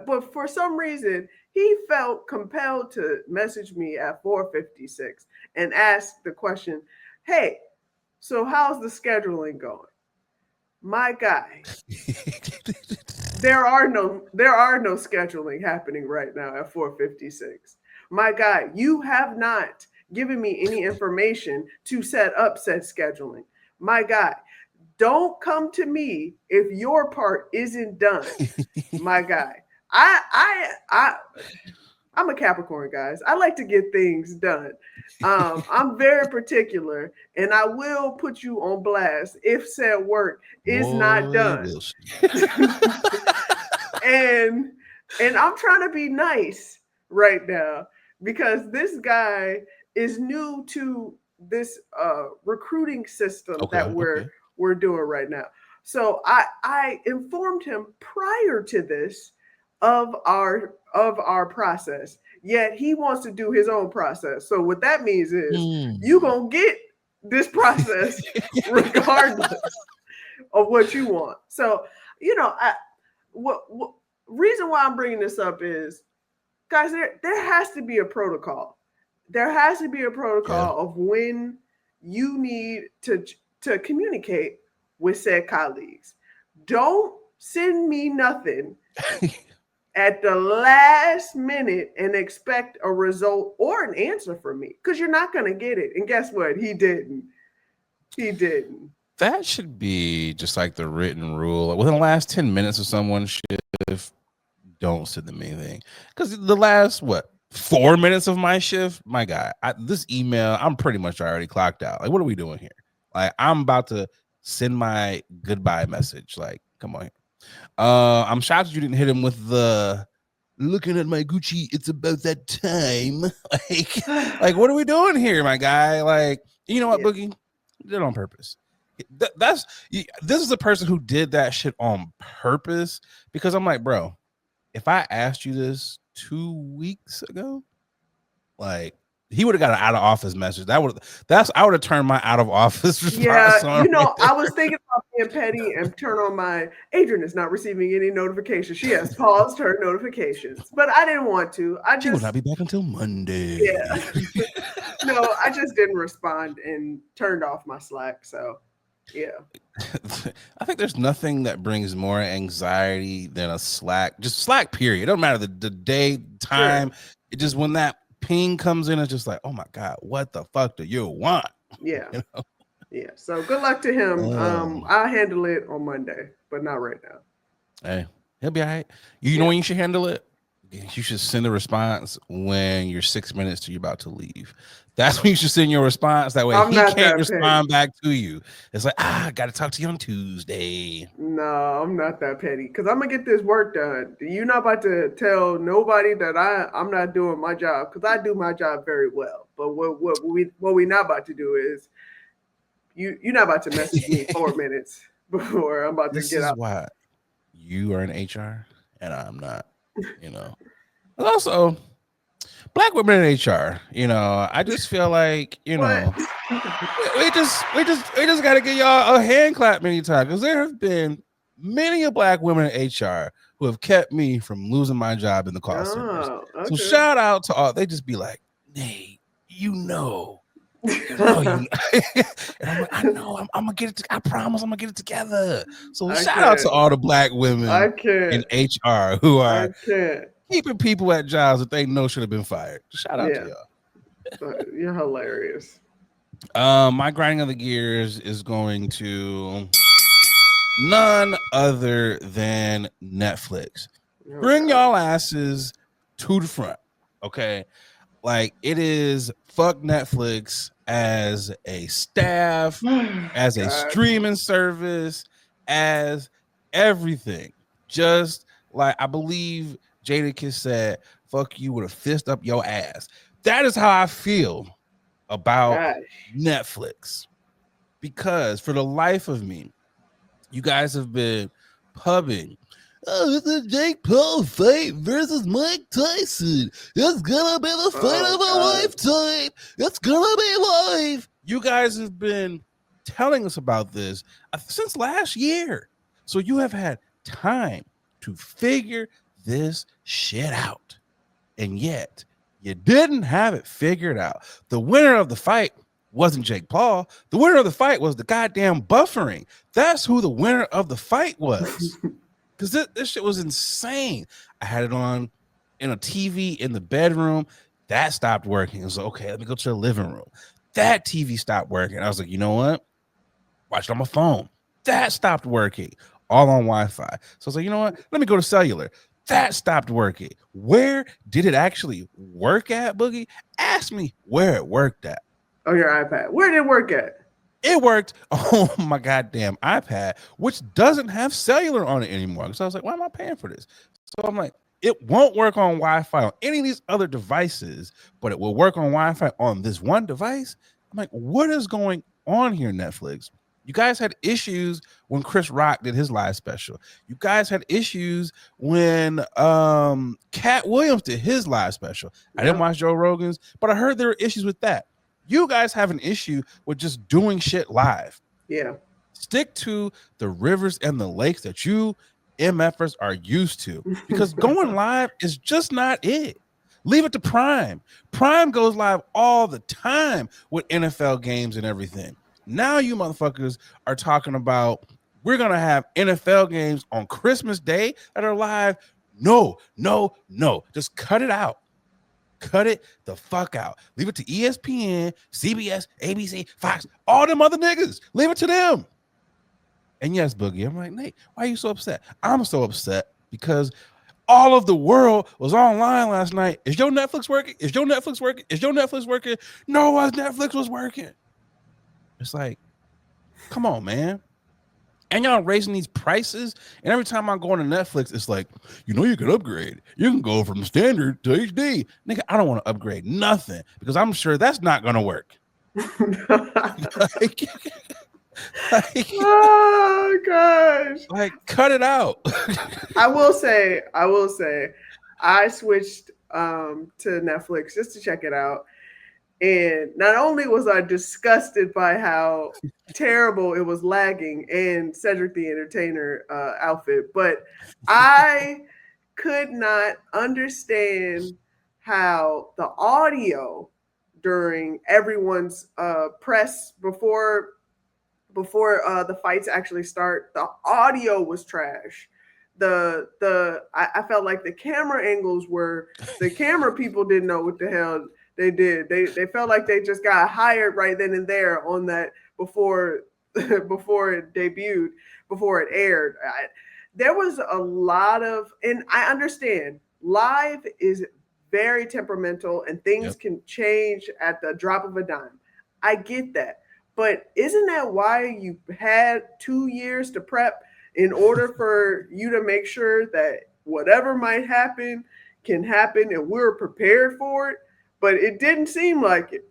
but for some reason he felt compelled to message me at 4:56 and ask the question, hey, so how's the scheduling going? My guy, there are no scheduling happening right now at 4:56. My guy, you have not given me any information to set up said scheduling. My guy, don't come to me if your part isn't done. My guy, I'm a Capricorn, guys. I like to get things done. I'm very particular, and I will put you on blast if said work is not done. and I'm trying to be nice right now because this guy is new to this recruiting system that we're doing right now. So I informed him prior to this of our process, yet he wants to do his own process. So what that means is you gonna get this process regardless of what you want. So what reason why I'm bringing this up is, guys, there has to be a protocol. There has to be a protocol of when you need to communicate with said colleagues. Don't send me nothing at the last minute and expect a result or an answer from me, because you're not going to get it. And guess what? He didn't. That should be just like the written rule. Within the last 10 minutes of someone's shift, don't send them anything. Because the last, 4 minutes of my shift, my guy, this email, I'm pretty much already clocked out. Like, what are we doing here? Like, I'm about to send my goodbye message. Like, come on here. I'm shocked you didn't hit him with the looking at my Gucci, it's about that time. like what are we doing here, my guy? Like, you know what, Boogie? You did it on purpose. This is a person who did that shit on purpose, because I'm like, bro, if I asked you this 2 weeks ago, like, He would have got an out of office message. I would have turned my out of office response on. I was thinking about being petty and turn on my Adrian is not receiving any notifications. She has paused her notifications, but I didn't want to. She will not be back until Monday. Yeah. No, I just didn't respond and turned off my Slack. So, yeah. I think there's nothing that brings more anxiety than a Slack. Just Slack, period. It don't matter the day, time. Sure. It just when that ping comes in, it's just like, oh my God, what the fuck do you want? Yeah. You know? Yeah. So good luck to him. I'll handle it on Monday, but not right now. Hey, he'll be all right. You know when you should handle it? You should send a response when you're 6 minutes till you're about to leave. That's when you should send your response. That way he can't respond back to you. It's like, I got to talk to you on Tuesday. No, I'm not that petty because I'm going to get this work done. You're not about to tell nobody that I'm not doing my job because I do my job very well. But what we not about to do is you're not about to message me 4 minutes before I'm about to get out. This is why you are in HR and I'm not, you know. And also, Black women in HR, you know, I just feel like, you know, we just got to give y'all a hand clap many times because there have been many Black women in HR who have kept me from losing my job in the call centers. Okay. So shout out to all. They just be like, Nate, you know. And I'm like, I know, I'm gonna get it. I promise, I'm gonna get it together. So shout out to all the Black women in HR who are keeping people at jobs that they know should have been fired. Shout out to y'all. You're hilarious. My grinding of the gears is going to none other than Netflix. Bring y'all asses to the front, okay? Like it is fuck Netflix as a staff, as a streaming service, as everything. Just like I believe Jadakiss said, fuck you with a fist up your ass. That is how I feel about Netflix. Because for the life of me, you guys have been pubbing. Oh, it's a Jake Paul fight versus Mike Tyson. It's gonna be the fight of a lifetime. It's gonna be live. You guys have been telling us about this since last year. So you have had time to figure this shit out. And yet, you didn't have it figured out. The winner of the fight wasn't Jake Paul. The winner of the fight was the goddamn buffering. That's who the winner of the fight was. Because this shit was insane. I had it on in a TV in the bedroom. That stopped working. I was like, okay, let me go to the living room. That TV stopped working. I was like, you know what? Watch it on my phone. That stopped working. All on Wi-Fi. So I was like, you know what? Let me go to cellular. That stopped working. Where did it actually work at, Boogie? Ask me where it worked at. On your iPad. Where did it work at? It worked on my goddamn iPad, which doesn't have cellular on it anymore. So I was like, why am I paying for this? So I'm like, it won't work on Wi-Fi on any of these other devices, but it will work on Wi-Fi on this one device. I'm like, what is going on here, Netflix? You guys had issues when Chris Rock did his live special. You guys had issues when Cat Williams did his live special. I didn't watch Joe Rogan's, but I heard there were issues with that. You guys have an issue with just doing shit live. Yeah. Stick to the rivers and the lakes that you MFers are used to, because going live is just not it. Leave it to Prime. Prime goes live all the time with NFL games and everything. Now you motherfuckers are talking about we're going to have NFL games on Christmas Day that are live. No. Just cut it out. Cut it the fuck out. Leave it to ESPN, CBS, ABC, Fox, all them other niggas. Leave it to them. And yes, Boogie, I'm like, Nate, why are you so upset? I'm so upset because all of the world was online last night. Is your Netflix working? Is your Netflix working? Is your Netflix working? No, Netflix was working. It's like, come on, man. And y'all raising these prices. And every time I go on to Netflix, it's like, you know, you can upgrade. You can go from standard to HD. Nigga, I don't want to upgrade nothing because I'm sure that's not going to work. Oh gosh. Like, cut it out. I will say, I switched to Netflix just to check it out. And not only was I disgusted by how terrible it was lagging and Cedric the Entertainer outfit, but I could not understand how the audio during everyone's press before the fights actually start, the audio was trash. I felt like the camera angles were, the camera people didn't know what the hell they did. They felt like they just got hired right then and there on that before before it debuted, before it aired. There was a lot of, and I understand live is very temperamental and things can change at the drop of a dime. I get that. But isn't that why you had 2 years to prep, in order for you to make sure that whatever might happen can happen and we're prepared for it? But it didn't seem like it.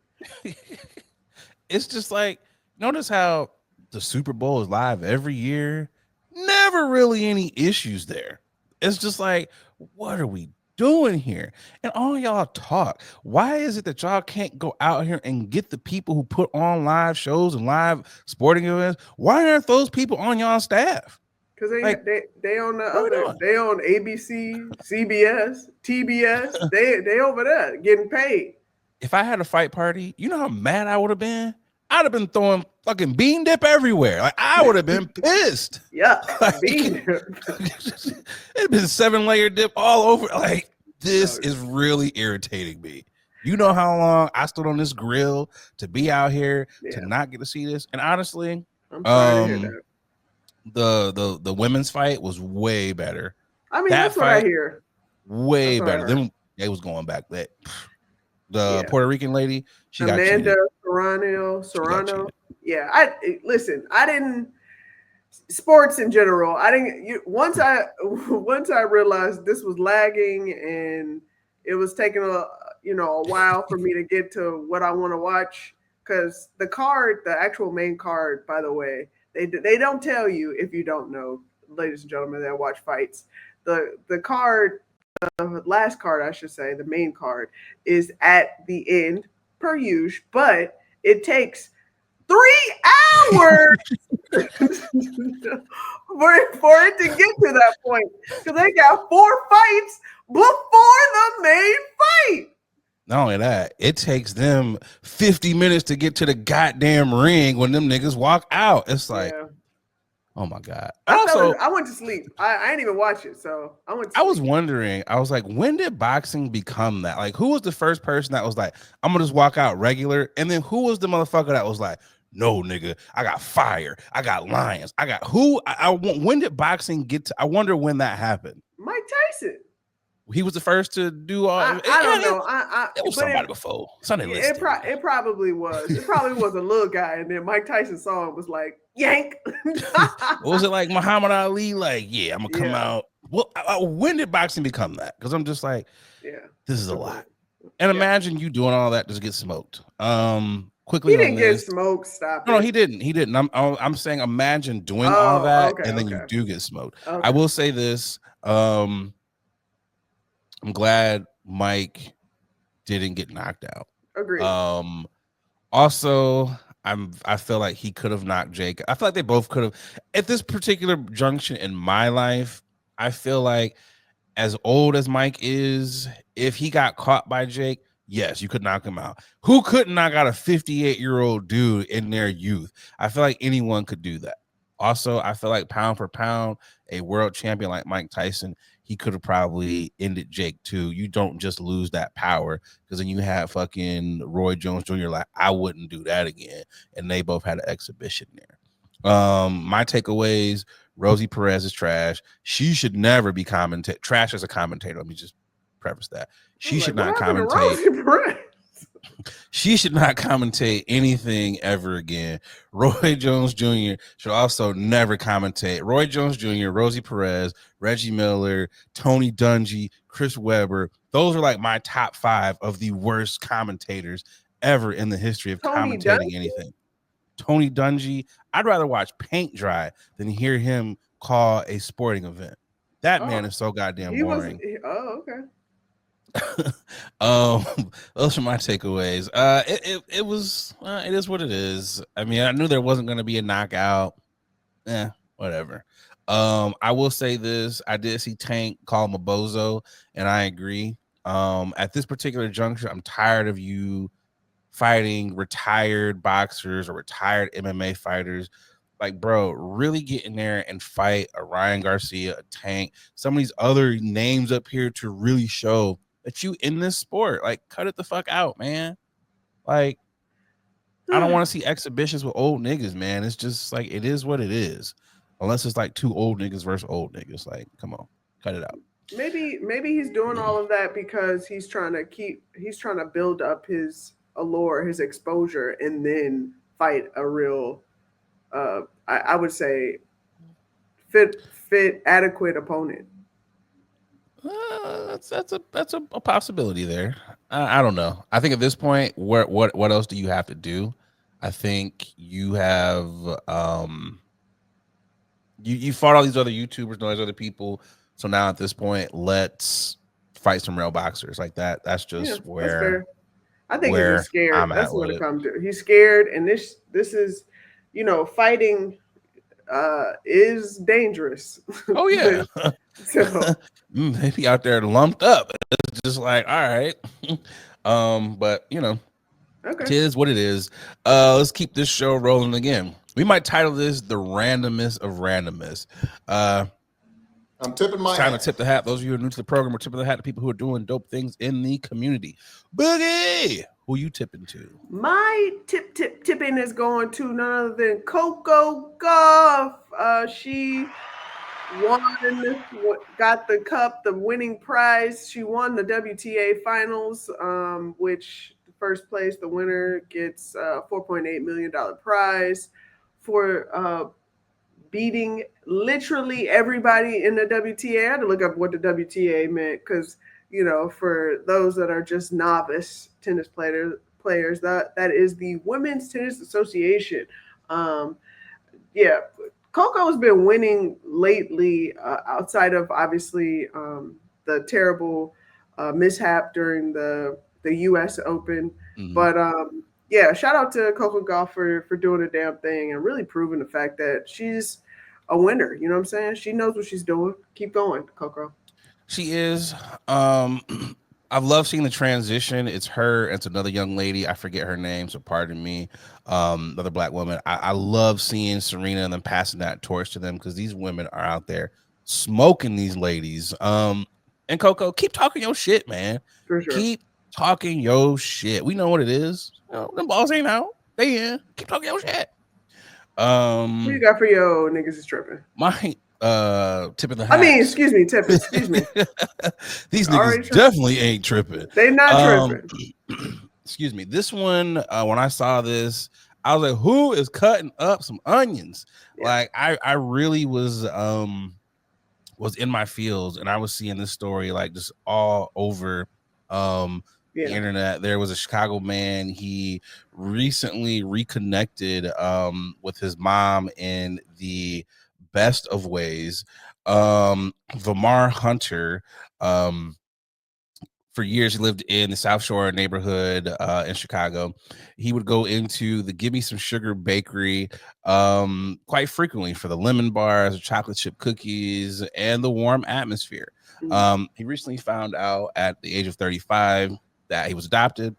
It's just like, notice how the Super Bowl is live every year. Never really any issues there. It's just like, what are we doing here? And all y'all talk. Why is it that y'all can't go out here and get the people who put on live shows and live sporting events? Why aren't those people on y'all staff? Because they on the other, they on ABC, CBS, TBS. They over there getting paid. If I had a fight party, you know how mad I would have been? I'd have been throwing fucking bean dip everywhere. Like, I would have been pissed. Yeah, like, bean dip. It'd been 7-layer dip all over. Like, this is really irritating me. You know how long I stood on this grill to be out here to not get to see this? And honestly, I'm sorry to hear that. The women's fight was way better. I mean, that's what I hear. Way better. Then they was going back. That the Puerto Rican lady, she Amanda got Serrano. Yeah, I didn't, sports in general. I didn't. Once I realized this was lagging and it was taking a while for me to get to what I want to watch, because the actual main card, by the way, they don't tell you if you don't know, ladies and gentlemen that watch fights. The card, the last card, I should say, the main card is at the end per usual, but it takes 3 hours for it to get to that point, because they got 4 fights before the main fight. Not only that, it takes them 50 minutes to get to the goddamn ring when them niggas walk out. It's like, oh my God. I went to sleep. I didn't even watch it, so I went to sleep. I was wondering, I was like, when did boxing become that? Like, who was the first person that was like, I'm gonna just walk out regular? And then who was the motherfucker that was like, no, nigga, I got fire, I got lions, I got who? When did boxing get to? I wonder when that happened. Mike Tyson. He was the first to do all. I don't know. It was somebody before. It probably was. It probably was a little guy, and then Mike Tyson saw him, was like, yank. Was it like Muhammad Ali? Like, yeah, I'm gonna come out. Well, when did boxing become that? Because I'm just like, this is a lot. And imagine you doing all that to get smoked. Quickly, he didn't get smoked. Stop. No, he didn't. I'm saying, imagine doing all that, and then you do get smoked. I will say this. I'm glad Mike didn't get knocked out. Agreed. Also, I feel like he could have knocked Jake. I feel like they both could have. At this particular junction in my life, I feel like, as old as Mike is, if he got caught by Jake, yes, you could knock him out. Who couldn't knock out a 58-year-old dude in their youth? I feel like anyone could do that. Also, I feel like pound for pound, a world champion like Mike Tyson, he could have probably ended Jake too. You don't just lose that power, because then you have fucking Roy Jones Jr. like, I wouldn't do that again. And they both had an exhibition there. My takeaways: Rosie Perez is trash. She should never be trash as a commentator. Let me just preface that. She should not commentate. She should not commentate anything ever again. Roy Jones Jr. should also never commentate. Roy Jones Jr., Rosie Perez, Reggie Miller, Tony Dungy, Chris Webber. Those are like my top 5 of the worst commentators ever in the history of commentating anything. Tony Dungy. I'd rather watch paint dry than hear him call a sporting event. That man is so goddamn boring. Okay. um, those are my takeaways. It was it is what it is. I mean, I knew there wasn't going to be a knockout. Whatever. I will say this: I did see Tank call him a bozo, and I agree. At this particular juncture, I'm tired of you fighting retired boxers or retired MMA fighters. Like, bro, really get in there and fight a Ryan Garcia, a Tank, some of these other names up here to really show that you in this sport. Like, cut it the fuck out, man. Like, I don't want to see exhibitions with old niggas, man. It's just like, it is what it is. Unless it's like two old niggas versus old niggas. Like, come on, cut it out. Maybe he's doing all of that because he's trying to build up his allure, his exposure, and then fight a real I would say fit adequate opponent. That's a possibility there. I don't know. I think at this point, what else do you have to do? I think you have you fought all these other YouTubers and all these other people. So now at this point, let's fight some real boxers like that. That's just where that's fair. I think he's where just scared. I'm That's at what with it it. comes to. He's scared, and this is, fighting is dangerous. Oh yeah. So Maybe out there lumped up. It's just like, all right. But okay. it is what it is. Let's keep this show rolling again. We might title this The Randomness of Randomness. I'm tipping my time hat. to tip the hat. Those of you who are new to the program, we're tipping the hat to people who are doing dope things in the community. Boogie, who you tipping to? My tipping is going to none other than Coco Gauff. She got the cup, the winning prize. She won the WTA finals, which first place, the winner gets a $4.8 million prize for beating literally everybody in the WTA. I had to look up what the WTA meant because, for those that are just novice tennis players, that is the Women's Tennis Association. Yeah, Coco has been winning lately, outside of obviously the terrible mishap during the U.S. Open. Mm-hmm. But yeah, shout out to Coco Gauff for doing the damn thing and really proving the fact that she's a winner. You know what I'm saying? She knows what she's doing. Keep going, Coco. She is. I've loved seeing the transition. It's her. It's another young lady. I forget her name, so pardon me. Another black woman. I love seeing Serena and then passing that torch to them because these women are out there smoking these ladies. And Coco, keep talking your shit, man. For sure. Keep talking your shit. We know what it is. Them balls ain't out. They in. Keep talking your shit. What you got for your niggas is tripping? My tipping the hat. I mean, excuse me, tipping. Excuse me. These niggas definitely ain't tripping. They not tripping. Excuse me. This one, when I saw this, I was like, "Who is cutting up some onions?" Yeah. Like, I really was in my fields, and I was seeing this story like just all over the internet. There was a Chicago man. He recently reconnected with his mom in the best of ways. Vamar Hunter, for years he lived in the South Shore neighborhood in Chicago. He would go into the Give Me Some Sugar bakery quite frequently for the lemon bars, chocolate chip cookies, and the warm atmosphere. He recently found out at the age of 35 that he was adopted.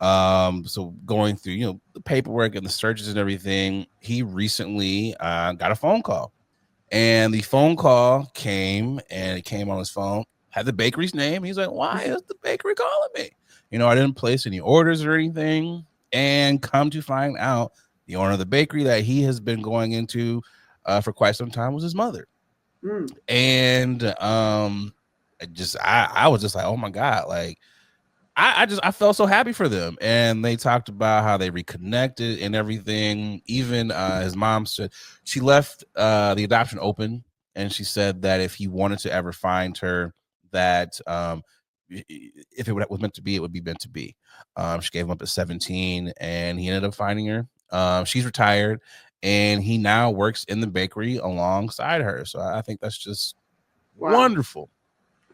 So going through the paperwork and the searches and everything, he recently got a phone call. And the phone call came, and it came on his phone, had the bakery's name. He's like, why is the bakery calling me? I didn't place any orders or anything. And come to find out, the owner of the bakery that he has been going into for quite some time was his mother. And I was just like, oh my God, like, I felt so happy for them. And they talked about how they reconnected and everything. Even his mom said she left the adoption open, and she said that if he wanted to ever find her, that if it was meant to be, it would be meant to be. She gave him up at 17, and he ended up finding her. She's retired, and he now works in the bakery alongside her. So I think that's just wonderful.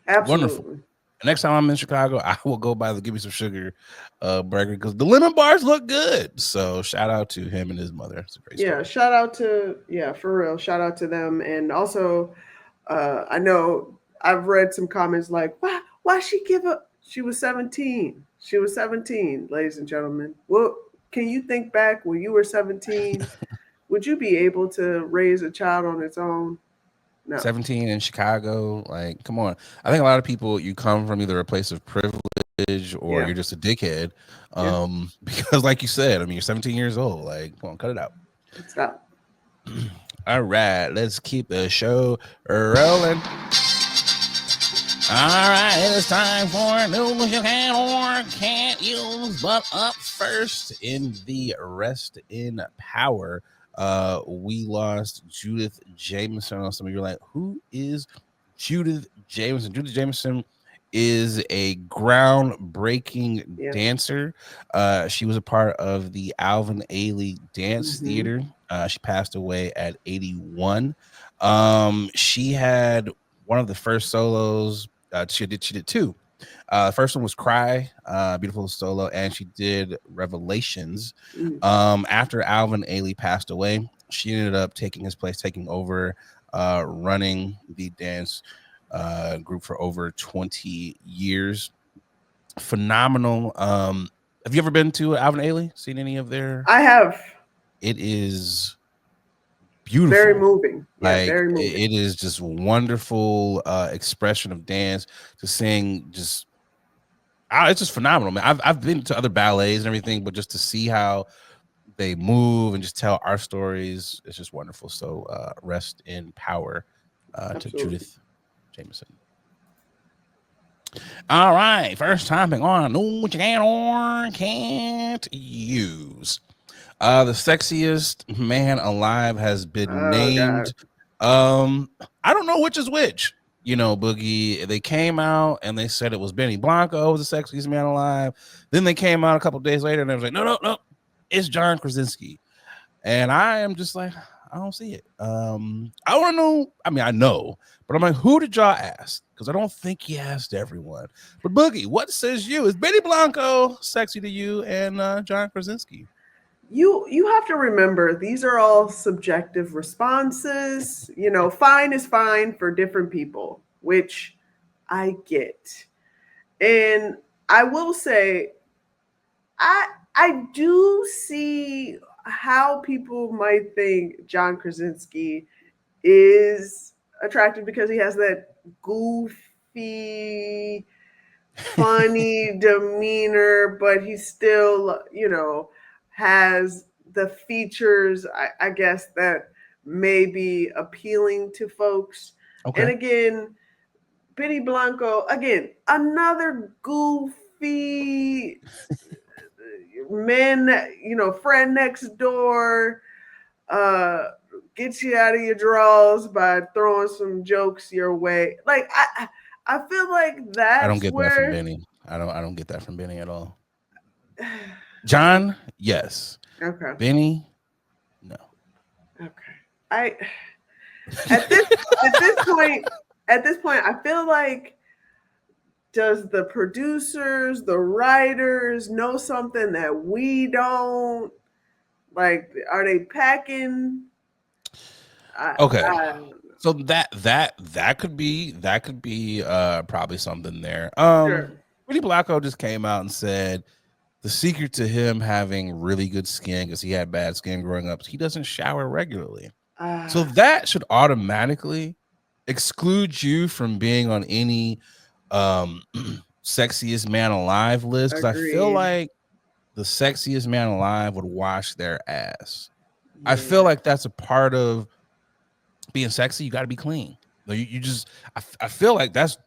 Absolutely. Wonderful. Next time I'm in Chicago, I will go by the Give Me Some Sugar burger because the lemon bars look good. So shout out to him and his mother. It's a great story. Shout out to for real. Shout out to them. And also I know I've read some comments like, why she give up? She was 17. She was 17, ladies and gentlemen. Well, can you think back when you were 17? Would you be able to raise a child on its own? No. 17 in Chicago, like, come on. I think a lot of people, you come from either a place of privilege or you're just a dickhead. Because like you said, I mean, you're 17 years old. Like, come on, cut it out. Stop. All right, let's keep the show rolling. All right, it's time for news you can or can't use. But up first in the Rest in Power, we lost Judith Jamison. Some of you are like, who is Judith Jamison? Judith Jamison is a groundbreaking dancer. She was a part of the Alvin Ailey Dance Theater. She passed away at 81. She had one of the first solos. She did two. The first one was Cry, beautiful solo, and she did Revelations. After Alvin Ailey passed away, she ended up taking his place, taking over, running the dance group for over 20 years. Phenomenal. Have you ever been to Alvin Ailey? Seen any of their? I have. It is beautiful, very moving. Like, very moving. It is just wonderful expression of dance to sing. Just it's just phenomenal, man. I've been to other ballets and everything, but just to see how they move and just tell our stories, it's just wonderful. So rest in power to Judith Jamison. All right, first topic on what you can or can't use. The sexiest man alive has been named. God. I don't know which is which. You know, Boogie, they came out and they said it was Benny Blanco was the sexiest man alive. Then they came out a couple days later and they was like, no, it's John Krasinski. And I am just like, I don't see it. I want to know. I mean, I know, but I'm like, who did y'all ask? Because I don't think he asked everyone. But Boogie, what says you? Is Benny Blanco sexy to you and John Krasinski? You have to remember, these are all subjective responses. You know, fine is fine for different people, which I get. And I will say, I do see how people might think John Krasinski is attractive because he has that goofy, funny demeanor, but he still, you know, has the features, I guess, that may be appealing to folks. Okay. And again, Benny Blanco, again, another goofy man, you know, friend next door, gets you out of your drawers by throwing some jokes your way. Like, I feel like that's I don't get that from Benny. I don't get that from Benny at all. John, yes. Okay. Benny, no. Okay. At this point, I feel like, does the producers, the writers know something that we don't? Like, are they packing? Okay. So that could be probably something there. Sure. Benny Blanco just came out and said the secret to him having really good skin, because he had bad skin growing up, he doesn't shower regularly. So that should automatically exclude you from being on any sexiest man alive list, because I feel like the sexiest man alive would wash their ass. Yeah. I feel like that's a part of being sexy. You got to be clean. You just, I feel like that's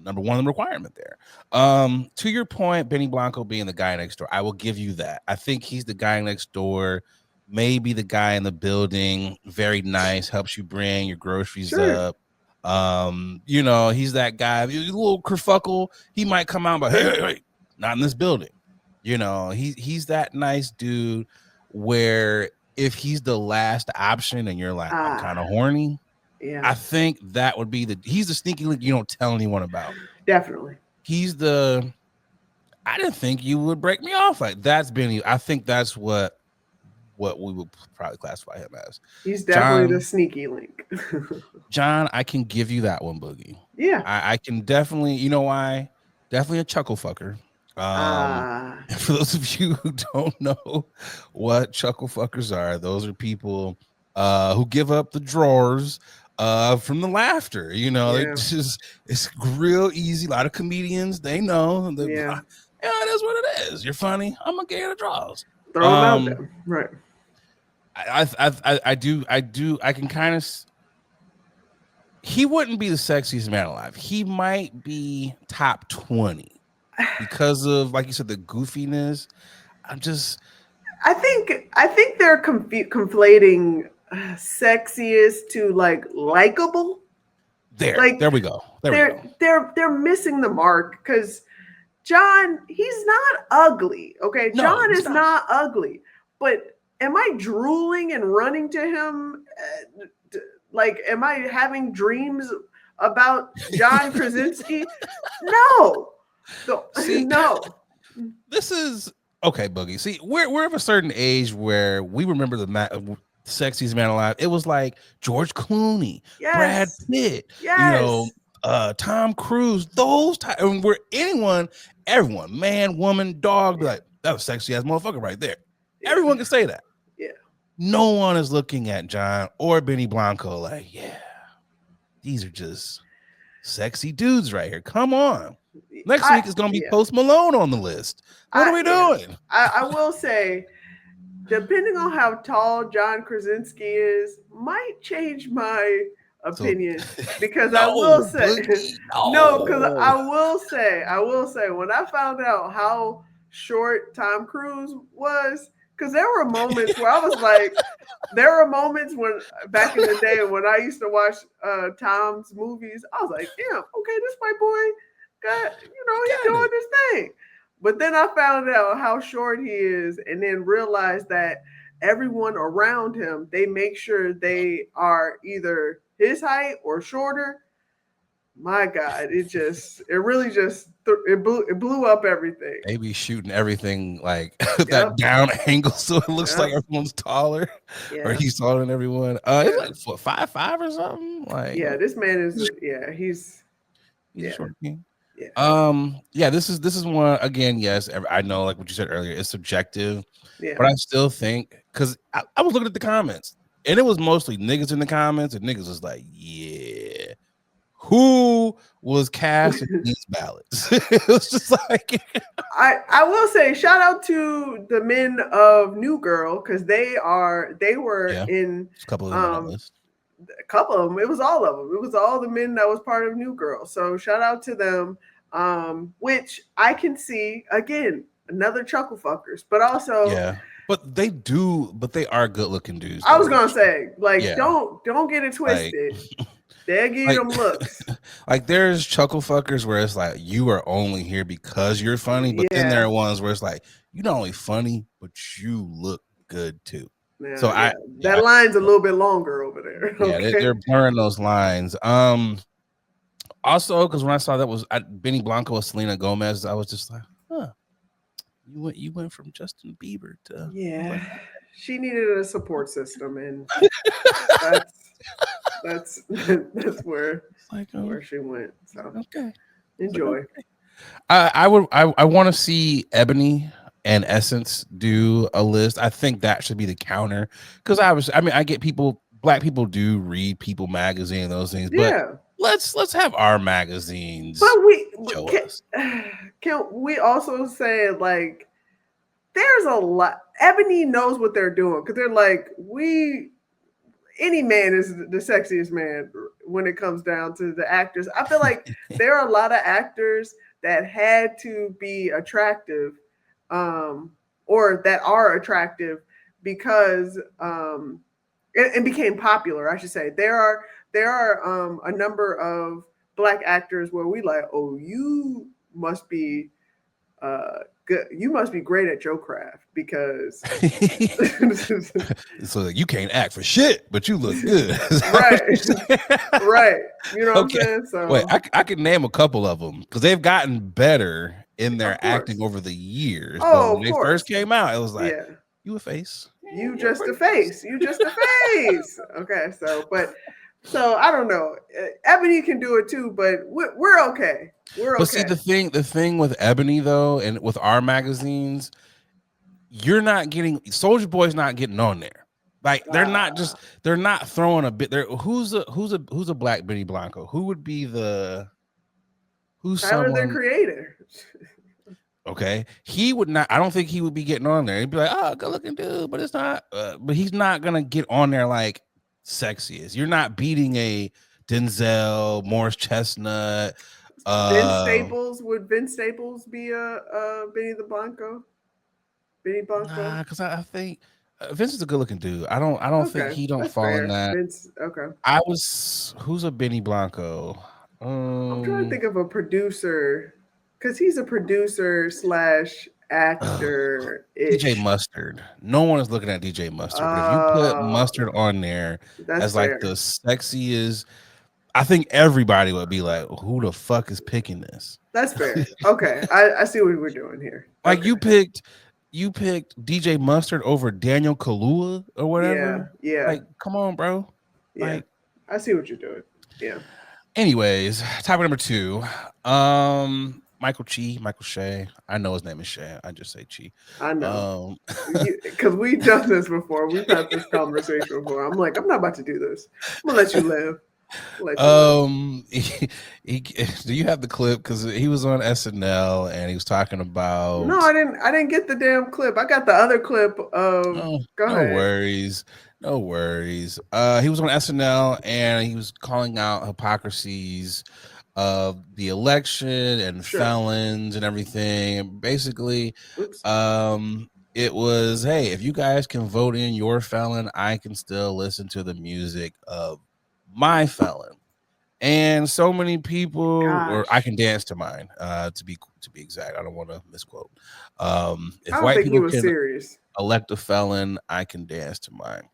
number one requirement there. To your point, Benny Blanco being the guy next door, I will give you that. I think he's the guy next door, maybe the guy in the building, very nice, helps you bring your groceries up. You know, he's that guy, he's a little kerfuckle. He might come out, but hey, not in this building. You know, he's that nice dude where if he's the last option and you're like, I'm kind of horny. Yeah, I think that would be he's the sneaky link you don't tell anyone about. Definitely. I didn't think you would break me off like that's Benny. I think that's what we would probably classify him as. He's definitely the sneaky link. John, I can give you that one, Boogie. Yeah. I can definitely, you know why? Definitely a chuckle fucker. For those of you who don't know what chuckle fuckers are, those are people who give up the drawers from the laughter. You know, yeah. it's real easy. A lot of comedians, they know. Yeah, that's what it is. You're funny. I'm gonna get you the drawers. Throw them out there. Right. I can kind of. He wouldn't be the sexiest man alive. He might be top 20 because of, like you said, the goofiness. I think they're conflating sexiest to like likable. There we go. They're missing the mark because John, he's not ugly. Okay, no, John is not ugly. But am I drooling and running to him? Like, am I having dreams about John Krasinski? No. See, no. This is okay, Boogie. See, we're of a certain age where we remember the sexiest man alive. It was like George Clooney, Brad Pitt, you know, Tom Cruise. Those and where everyone, man, woman, dog, be like, that was sexy ass motherfucker right there. Yeah. Everyone can say that. Yeah. No one is looking at John or Benny Blanco like, yeah, these are just sexy dudes right here. Come on. Next week is going to be Post Malone on the list. What are we doing? I will say, depending on how tall John Krasinski is, might change my opinion because I will say, because I will say, when I found out how short Tom Cruise was, because there were moments where I was like, when back in the day when I used to watch Tom's movies, I was like, damn, okay, this white boy got, he's doing this thing. But then I found out how short he is and then realized that everyone around him, they make sure they are either his height or shorter. My God, it blew up everything. They be shooting everything like that down angle, so it looks like everyone's taller, or he's taller than everyone. It's like 5'5" or something. Like, this man is he's a short king. Yeah. This is one again. Yes, I know, like what you said earlier, it's subjective, but I still think because I was looking at the comments and it was mostly niggas in the comments, and niggas was like, yeah. Who was cast in these ballots? It was just like I will say shout out to the men of New Girl because they were in a couple of them on that list. A couple of them. It was all of them. It was all the men that was part of New Girl. So shout out to them. Which I can see again, another chuckle fuckers, but also but they are good looking dudes. I was gonna say, like, don't get it twisted. Like, they'll give you them looks. Like there's chuckle fuckers where it's like you are only here because you're funny, but then there are ones where it's like you're not only funny, but you look good too. Yeah, so that line's a little bit longer over there. Yeah, they're blurring those lines. Also, because when I saw that was Benny Blanco with Selena Gomez, I was just like, huh. You went from Justin Bieber to she needed a support system, and that's where she went. So enjoy. I want to see Ebony and Essence do a list. I think that should be the counter because I get black people do read People magazine and those things, but let's have our magazines. But can we also say, like, there's a lot. Ebony knows what they're doing because they're like, any man is the sexiest man when it comes down to the actors. I feel like there are a lot of actors that had to be attractive, or that are attractive because and became popular. I should say there are a number of black actors where we like, oh, you must be good. You must be great at your craft because so you can't act for shit, but you look good. Right. Right. You know what I'm saying? So wait, I can name a couple of them because they've gotten better in their acting over the years. But when they first came out, it was like, you a face. You just a face. You just a face. Okay, so I don't know. Ebony can do it too, but we're okay. We're okay. But see, the thing with Ebony though, and with our magazines, you're not getting Soulja Boy's not getting on there. Like they're not throwing a bit there. Who's a black Benny Blanco? Who would be the Tyler, the Creator? Okay, he would not. I don't think he would be getting on there. He'd be like, "Oh, good looking dude," but it's not. But he's not gonna get on there like sexiest. You're not beating a Denzel, Morris Chestnut. Vince Staples. Would Vince Staples be a Benny the Blanco? Benny Blanco? Nah, because I think Vince is a good looking dude. I don't think he don't fall in that. Vince, okay. Who's a Benny Blanco? I'm trying to think of a producer. Because he's a producer / actor. DJ Mustard. No one is looking at DJ Mustard. But if you put Mustard on there as like the sexiest, I think everybody would be like, who the fuck is picking this? That's fair. Okay. I see what we're doing here. Like you picked DJ Mustard over Daniel Kaluuya or whatever. Yeah. Like, come on, bro. Yeah. Like, I see what you're doing. Yeah. Anyways, topic number 2. Michael Shea. I know his name is Shea. I just say Chi. I know. Because we've done this before. We've had this conversation before. I'm like, I'm not about to do this. I'm gonna let you live. Do you have the clip? Because he was on SNL and he was talking about. No, I didn't get the damn clip. I got the other clip. Go ahead. No worries. He was on SNL and he was calling out hypocrisies of the election and felons and everything. And basically, it was, hey, if you guys can vote in your felon, I can still listen to the music of my felon. And so many people, or I can dance to mine. To be exact, I don't want to misquote. If white people can elect a felon, I can dance to mine.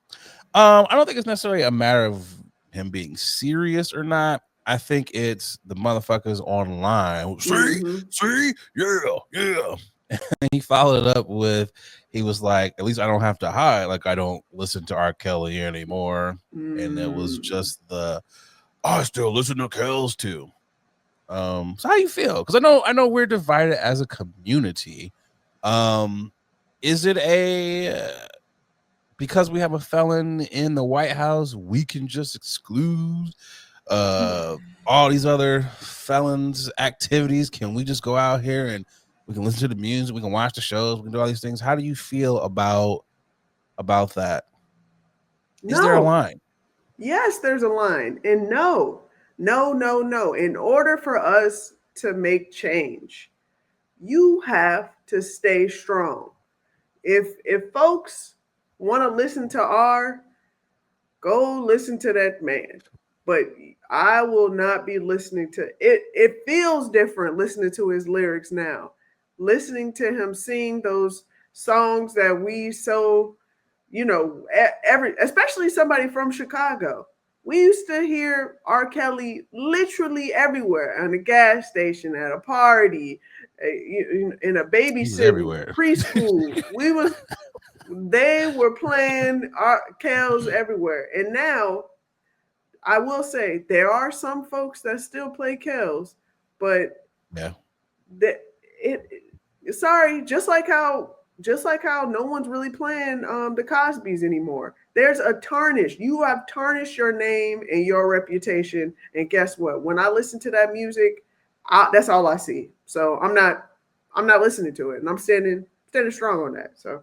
I don't think it's necessarily a matter of him being serious or not. I think it's the motherfuckers online. See, yeah. And he followed it up with, he was like, at least I don't have to hide. Like, I don't listen to R. Kelly anymore. And it was just I still listen to Kells too. So how you feel? Because I know we're divided as a community. Is it because we have a felon in the White House, we can just exclude all these other felons' activities? Can we just go out here and we can listen to the music, we can watch the shows, we can do all these things? How do you feel about that? Is there a line? Yes, there's a line. And no. In order for us to make change, you have to stay strong. If folks want to listen to go listen to that man. But I will not be listening to it. It feels different listening to his lyrics now. Listening to him sing those songs that we especially somebody from Chicago. We used to hear R. Kelly literally everywhere, on a gas station, at a party, in a babysitter preschool. They were playing Kells everywhere. And now, I will say there are some folks that still play Kells, but just like how no one's really playing the Cosbys anymore. There's a tarnish. You have tarnished your name and your reputation. And guess what? When I listen to that music, that's all I see. So I'm not listening to it, and I'm standing strong on that. So.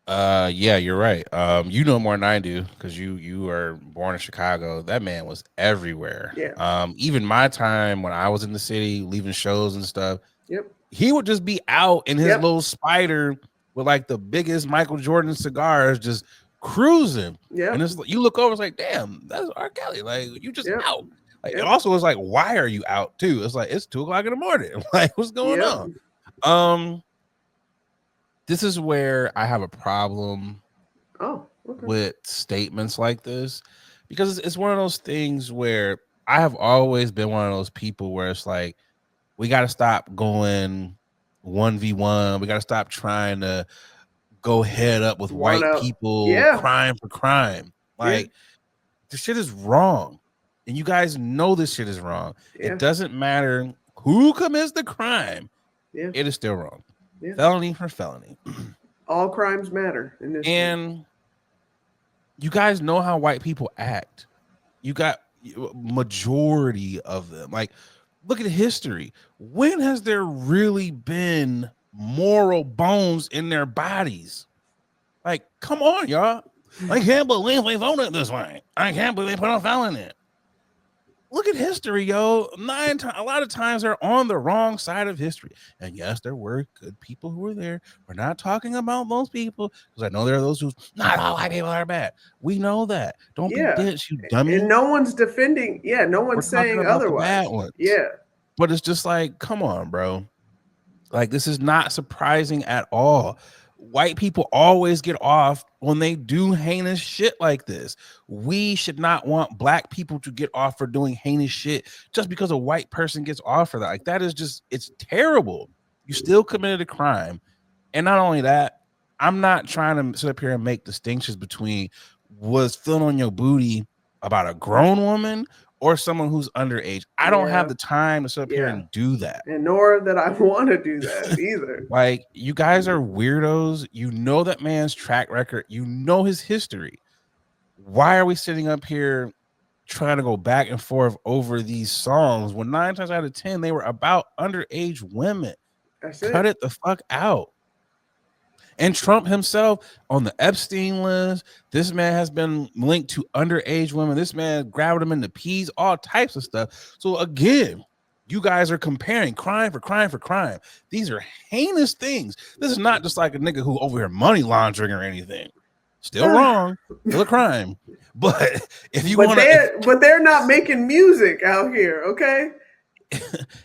Yeah, you're right. You know more than I do because you are born in Chicago. That man was everywhere. Yeah. Even my time when I was in the city, leaving shows and stuff. Yep. He would just be out in his little Spider with like the biggest Michael Jordan cigars, just cruising. Yeah. And you look over, it's like, damn, that's R. Kelly. Like, you just out. Like, it also was like, why are you out too? It's like, it's 2:00 in the morning. Like, what's going on? This is where I have a problem with statements like this, because it's one of those things where I have always been one of those people where it's like, we got to stop going 1v1. We got to stop trying to go head up with white people crime for crime. Like, this shit is wrong. And you guys know this shit is wrong. It doesn't matter who commits the crime. It is still wrong. Felony for felony. All crimes matter in this and you guys know how white people act. You got majority of them. Like, look at history. When has there really been moral bones in their bodies? Like, come on, y'all. I can't believe they voted this way. I can't believe they put a felon in. Look at history, yo. A lot of times they're on the wrong side of history. And yes, there were good people who were there. We're not talking about those people, because I know there are those who, not all white people are bad. We know that. Don't be bitch, you dummy. And no one's defending. Yeah, no one's saying otherwise. Yeah. But it's just like, come on, bro. Like, this is not surprising at all. White people always get off when they do heinous shit like this. We should not want black people to get off for doing heinous shit just because a white person gets off for that. Like, that is just, it's terrible. You still committed a crime. And not only that, I'm not trying to sit up here and make distinctions between was feeling on your booty about a grown woman or someone who's underage. I don't have the time to sit up here and do that. And nor that I want to do that either. Like, you guys are weirdos. You know that man's track record. You know his history. Why are we sitting up here trying to go back and forth over these songs when 9 times out of 10 they were about underage women? Cut it the fuck out. And Trump himself on the Epstein list, this man has been linked to underage women. This man grabbed them in the peas, all types of stuff. So again, you guys are comparing crime for crime for crime. These are heinous things. This is not just like a nigga who over here money laundering or anything. Still wrong, still a crime. But if you want to, but they're not making music out here, okay?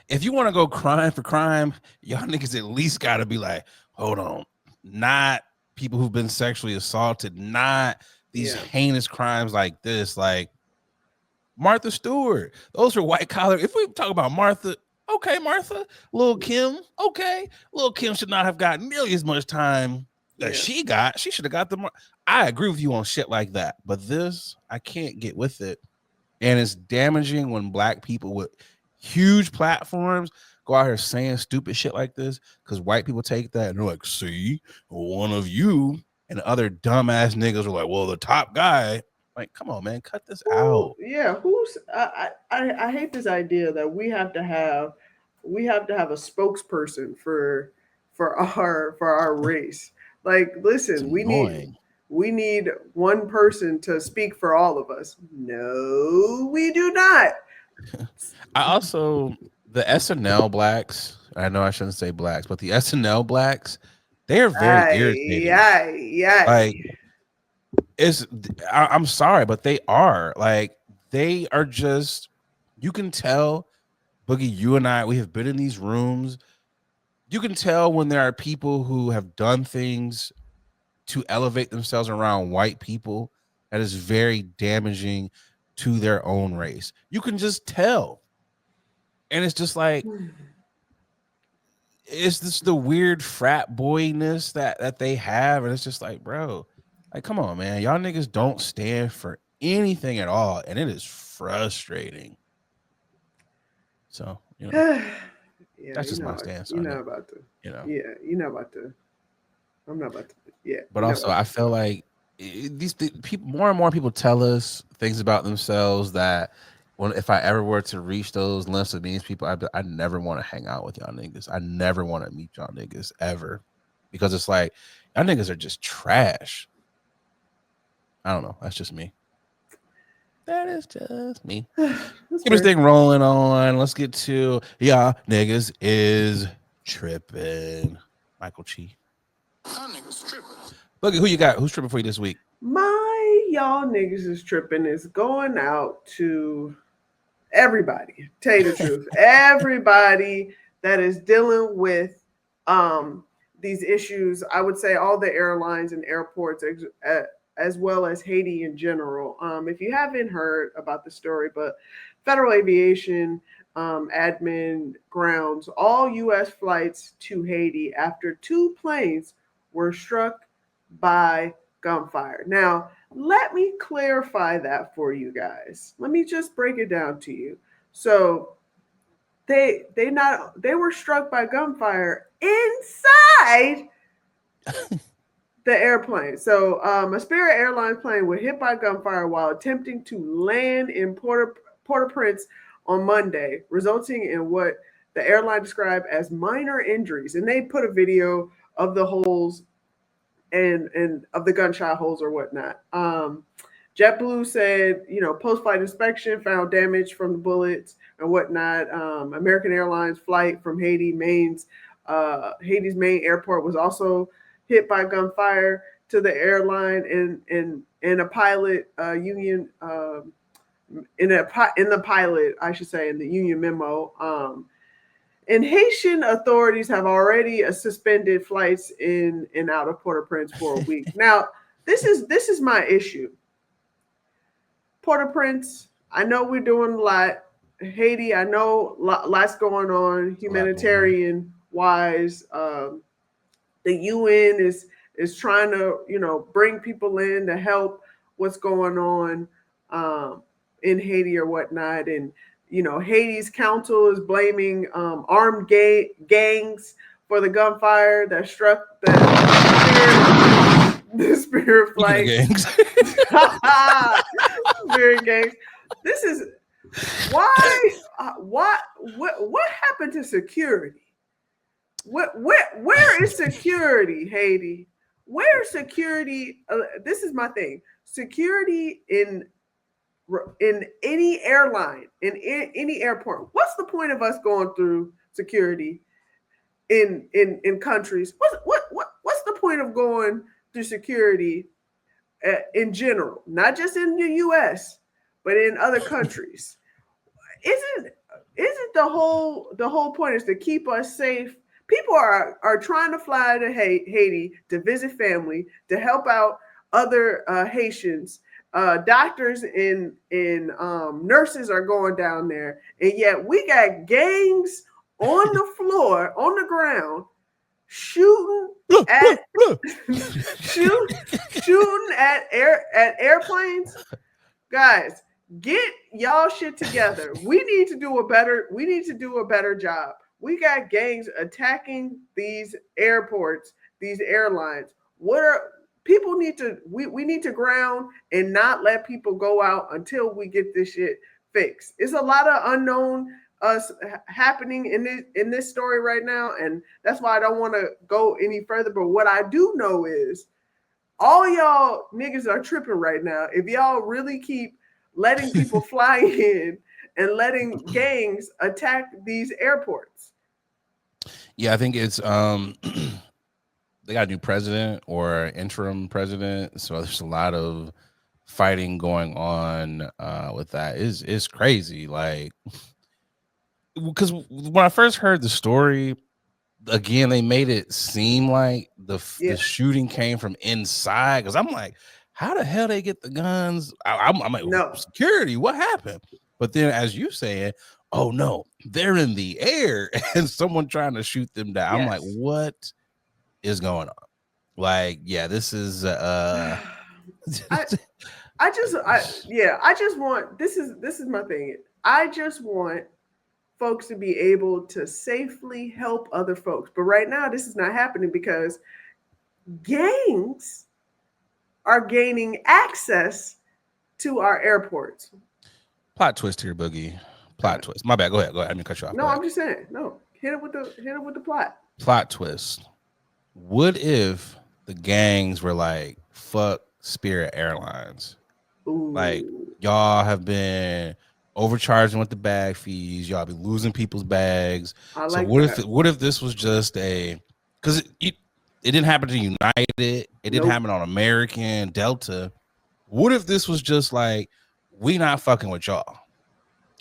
If you want to go crime for crime, y'all niggas at least got to be like, hold on. Not people who've been sexually assaulted, not these heinous crimes like this, like Martha Stewart. Those are white collar. If we talk about Martha, okay, Martha, Lil' Kim, okay, Lil' Kim should not have gotten nearly as much time that she got. She should have got the. I agree with you on shit like that, but this, I can't get with it, and it's damaging when black people with huge platforms go out here saying stupid shit like this, because white people take that and they're like, see, one of you, and other dumbass niggas are like, well, the top guy. Like, come on, man, cut this out. Yeah, who's I hate this idea that we have to have a spokesperson for our race. Like, listen, we need one person to speak for all of us. No, we do not. I also, the SNL blacks, I know I shouldn't say blacks, but the SNL blacks, they are very irritating. Like, I'm sorry, but they are. Like, they are just, you can tell, Boogie, you and I, we have been in these rooms. You can tell when there are people who have done things to elevate themselves around white people that is very damaging to their own race. You can just tell. And it's just like, it's just the weird frat boyness that they have. And it's just like, bro, like, come on, man. Y'all niggas don't stand for anything at all. And it is frustrating. So, you know, that's just my stance on it. You're not about to. You're not about to. I'm not about to. Yeah. But also, I feel like these people, more and more people tell us things about themselves that, if I ever were to reach those lists of these people, I never want to hang out with y'all niggas. I never want to meet y'all niggas ever, because it's like, y'all niggas are just trash. I don't know. That's just me. That is just me. Keep this thing rolling on. Let's get to y'all niggas is tripping. Michael Chi. Y'all niggas tripping. Look at who you got. Who's tripping for you this week? My y'all niggas is tripping is going out to everybody. Tell you the truth. Everybody that is dealing with these issues. I would say all the airlines and airports, as well as Haiti in general. If you haven't heard about the story, but Federal Aviation admin grounds all U.S. flights to Haiti after 2 planes were struck by gunfire. Now, let me clarify that for you guys. Let me just break it down to you. So they were struck by gunfire inside the airplane. So a Spirit Airlines plane was hit by gunfire while attempting to land in Port-au-Prince on Monday, resulting in what the airline described as minor injuries. And they put a video of the holes and of the gunshot holes or whatnot. JetBlue said, post-flight inspection found damage from the bullets and whatnot. American Airlines flight from Haiti's main airport was also hit by gunfire to the airline and a pilot union in the pilot, I should say, in the union memo. And Haitian authorities have already suspended flights in and out of Port-au-Prince for a week. Now, this is my issue. Port-au-Prince, I know we're doing a lot. Haiti, I know lots going on humanitarian wise. The UN is trying to bring people in to help what's going on in Haiti or whatnot. And Haiti's council is blaming armed gangs for the gunfire that struck the Spirit flight. Spirit gangs. This is why. What happened to security? Where is security, Haiti? Where is security? This is my thing. Security in any airline, in any airport. What's the point of us going through security in countries? What's the point of going through security in general, not just in the U.S. but in other countries? Isn't the whole point is to keep us safe? People are trying to fly to Haiti to visit family, to help out other Haitians. Doctors and nurses are going down there, and yet we got gangs on the floor, on the ground, shooting at airplanes. Guys, get y'all shit together. We need to do a better job. We got gangs attacking these airports, these airlines. People need to we need to ground and not let people go out until we get this shit fixed. It's a lot of unknown happening in this story right now, and that's why I don't want to go any further. But what I do know is all y'all niggas are tripping right now. If y'all really keep letting people fly in and letting gangs attack these airports. Yeah, I think it's they got a new president or interim president, so there's a lot of fighting going on with that. Is crazy, like, because when I first heard the story, again, they made it seem like the shooting came from inside, because I'm like, how the hell they get the guns? I'm like, no. Security, what happened? But then, as you saying, oh no, they're in the air and someone trying to shoot them down. Yes. I'm like, what is going on? Like, yeah, this is I just want, this is my thing. I just want folks to be able to safely help other folks. But right now this is not happening because gangs are gaining access to our airports. Plot twist here, Boogie. Plot twist. My bad. Go ahead. I didn't cut you off. No, I'm just saying. No, hit it with the plot. Plot twist. What if the gangs were like, fuck Spirit Airlines? Ooh. Like, y'all have been overcharging with the bag fees. Y'all be losing people's bags. So what if this was just because it didn't happen to United. It didn't happen on American, Delta. What if this was just like, we not fucking with y'all?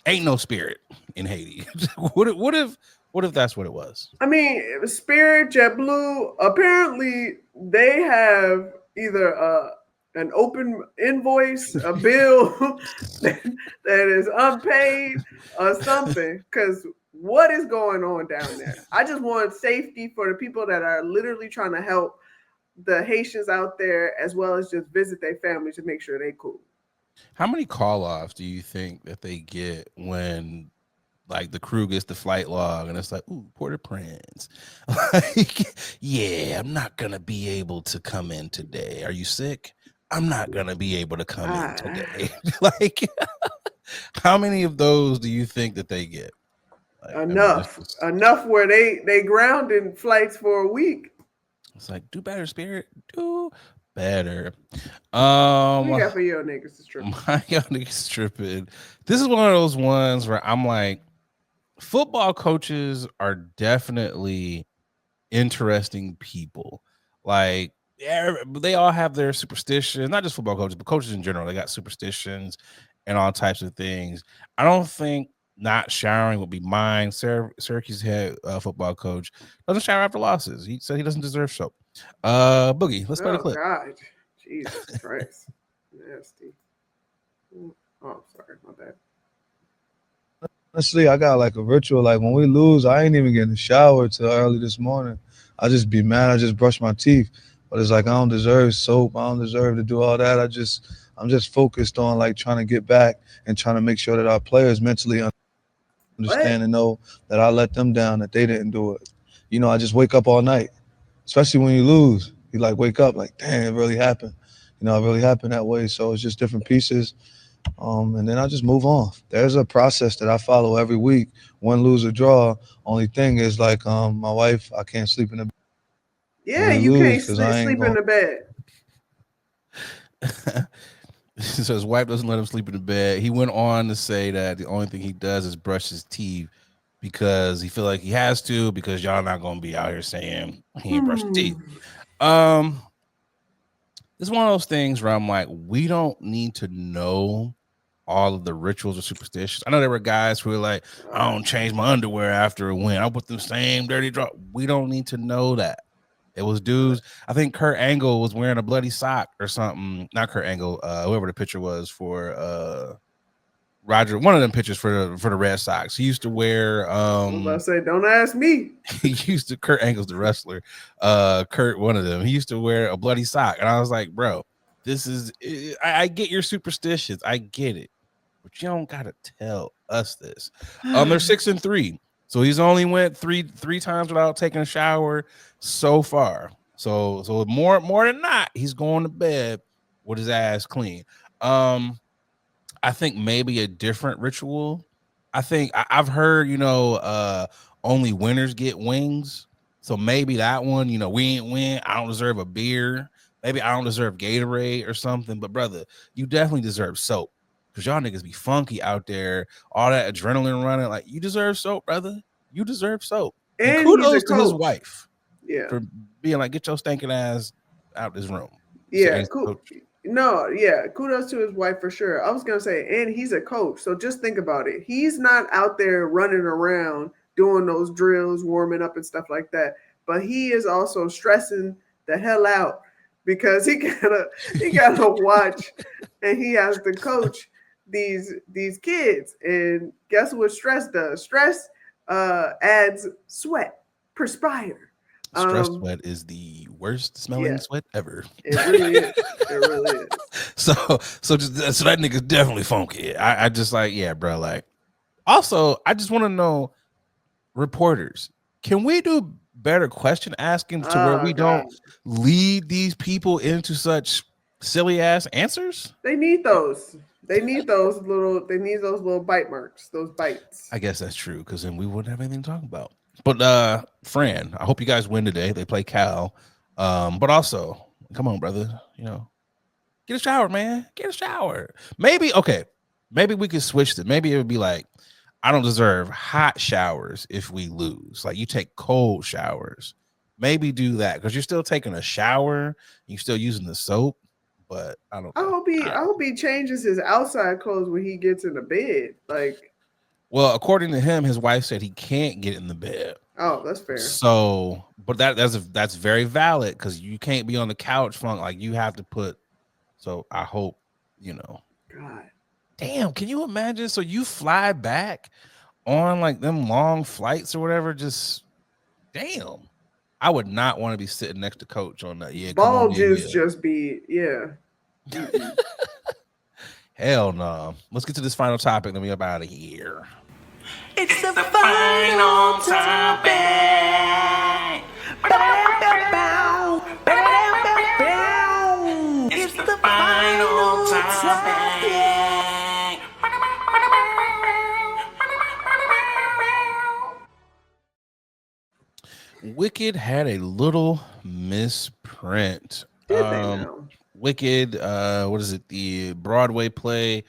Ain't no Spirit in Haiti. What if What if that's what it was? I mean, Spirit, JetBlue, apparently they have either an open invoice, a bill that is unpaid, or something. Because what is going on down there? I just want safety for the people that are literally trying to help the Haitians out there, as well as just visit their families to make sure they cool. How many call-offs do you think that they get when like the crew gets the flight log and it's like, ooh, Port-au-Prince. Like, yeah, I'm not gonna be able to come in today. Are you sick? I'm not gonna be able to come in today. Like, how many of those do you think that they get? Like, enough where they grounded flights for a week. It's like, do better, Spirit. Do better. We got for your niggas is tripping. My young niggas tripping. This is one of those ones where I'm like, football coaches are definitely interesting people. Like, they all have their superstitions, not just football coaches, but coaches in general. They got superstitions and all types of things. I don't think not showering would be mine. Syracuse head football coach doesn't shower after losses. He said he doesn't deserve soap. Boogie, let's play the clip. God, Jesus Christ, nasty. Oh, sorry, my bad. Honestly, I got like a ritual. Like when we lose, I ain't even getting a shower till early this morning. I just be mad. I just brush my teeth. But it's like I don't deserve soap. I don't deserve to do all that. I'm just focused on like trying to get back and trying to make sure that our players mentally understand and know that I let them down, that they didn't do it. You know, I just wake up all night, especially when you lose. You like wake up like, damn, it really happened. You know, it really happened that way. So it's just different pieces. And then I just move on. There's a process that I follow every week. Win, lose, or draw. Only thing is like my wife, I can't sleep in the bed. Yeah, you can't sleep in the bed. So his wife doesn't let him sleep in the bed. He went on to say that the only thing he does is brush his teeth because he feel like he has to, because y'all not gonna be out here saying he ain't brushed teeth. It's one of those things where I'm like, we don't need to know all of the rituals or superstitions. I know there were guys who were like, I don't change my underwear after a win. I put the same dirty drop. We don't need to know that. It was dudes. I think Kurt Angle was wearing a bloody sock or something. Not Kurt Angle, whoever the pitcher was for Roger, one of them pitchers for the Red Sox. He used to wear I was about to say, don't ask me. He used to, Kurt Angle's the wrestler. Kurt, one of them, he used to wear a bloody sock. And I was like, bro, this is I get your superstitions. I get it. But you don't gotta tell us this. They're 6-3. So he's only went three times without taking a shower so far. So more than not, he's going to bed with his ass clean. I think maybe a different ritual. I think I've heard, only winners get wings. So maybe that one, we ain't win. I don't deserve a beer. Maybe I don't deserve Gatorade or something. But brother, you definitely deserve soap. Because y'all niggas be funky out there, all that adrenaline running. Like, you deserve soap, brother. You deserve soap. And kudos to his wife. Yeah. For being like, get your stinking ass out this room. Yeah, cool. No, yeah, kudos to his wife for sure. I was going to say, and he's a coach. So just think about it. He's not out there running around doing those drills, warming up and stuff like that. But he is also stressing the hell out because he gotta watch and he has to coach these kids. And guess what stress does? Stress adds sweat, perspire. Stress sweat is the worst smelling sweat ever. It really is. It really is. So that nigga's definitely funky. I just like, yeah, bro. Like, also, I just want to know, reporters, can we do better question asking to where we don't lead these people into such silly ass answers? They need those. They need those little bite marks, those bites. I guess that's true, because then we wouldn't have anything to talk about. But Fran, I hope you guys win today. They play Cal. But also, come on, brother. Get a shower, man. Get a shower. Maybe we could switch it. Maybe it would be like, I don't deserve hot showers if we lose. Like, you take cold showers. Maybe do that, because you're still taking a shower. You're still using the soap. But I hope he changes his outside clothes when he gets in the bed. Like, Well, according to him, his wife said he can't get in the bed. Oh, that's fair. So, but that's very valid because you can't be on the couch funk. Like you have to put. So I hope God. Damn, can you imagine? So you fly back on like them long flights or whatever. Just damn, I would not want to be sitting next to Coach on that. Yeah, ball come on, juice just be Hell no. Let's get to this final topic, then we up out of here. It's the final topic. It's the final topic. Wicked had a little misprint. Wicked, what is it? The Broadway play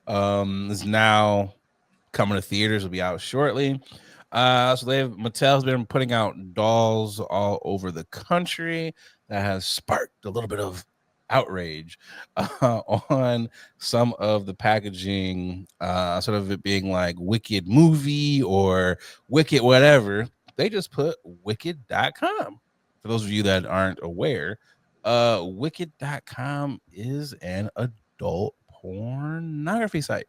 is now coming to theaters. Will be out shortly. So Mattel's been putting out dolls all over the country that has sparked a little bit of outrage on some of the packaging, sort of it being like Wicked movie or Wicked whatever. They just put wicked.com. For those of you that aren't aware, wicked.com is an adult pornography site.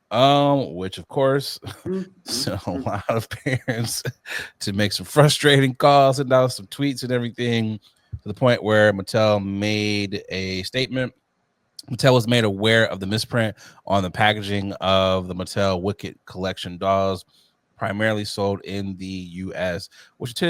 Which of course, so a lot of parents to make some frustrating calls and now some tweets and everything to the point where Mattel made a statement. Mattel was made aware of the misprint on the packaging of the Mattel Wicked collection dolls, primarily sold in the U.S., which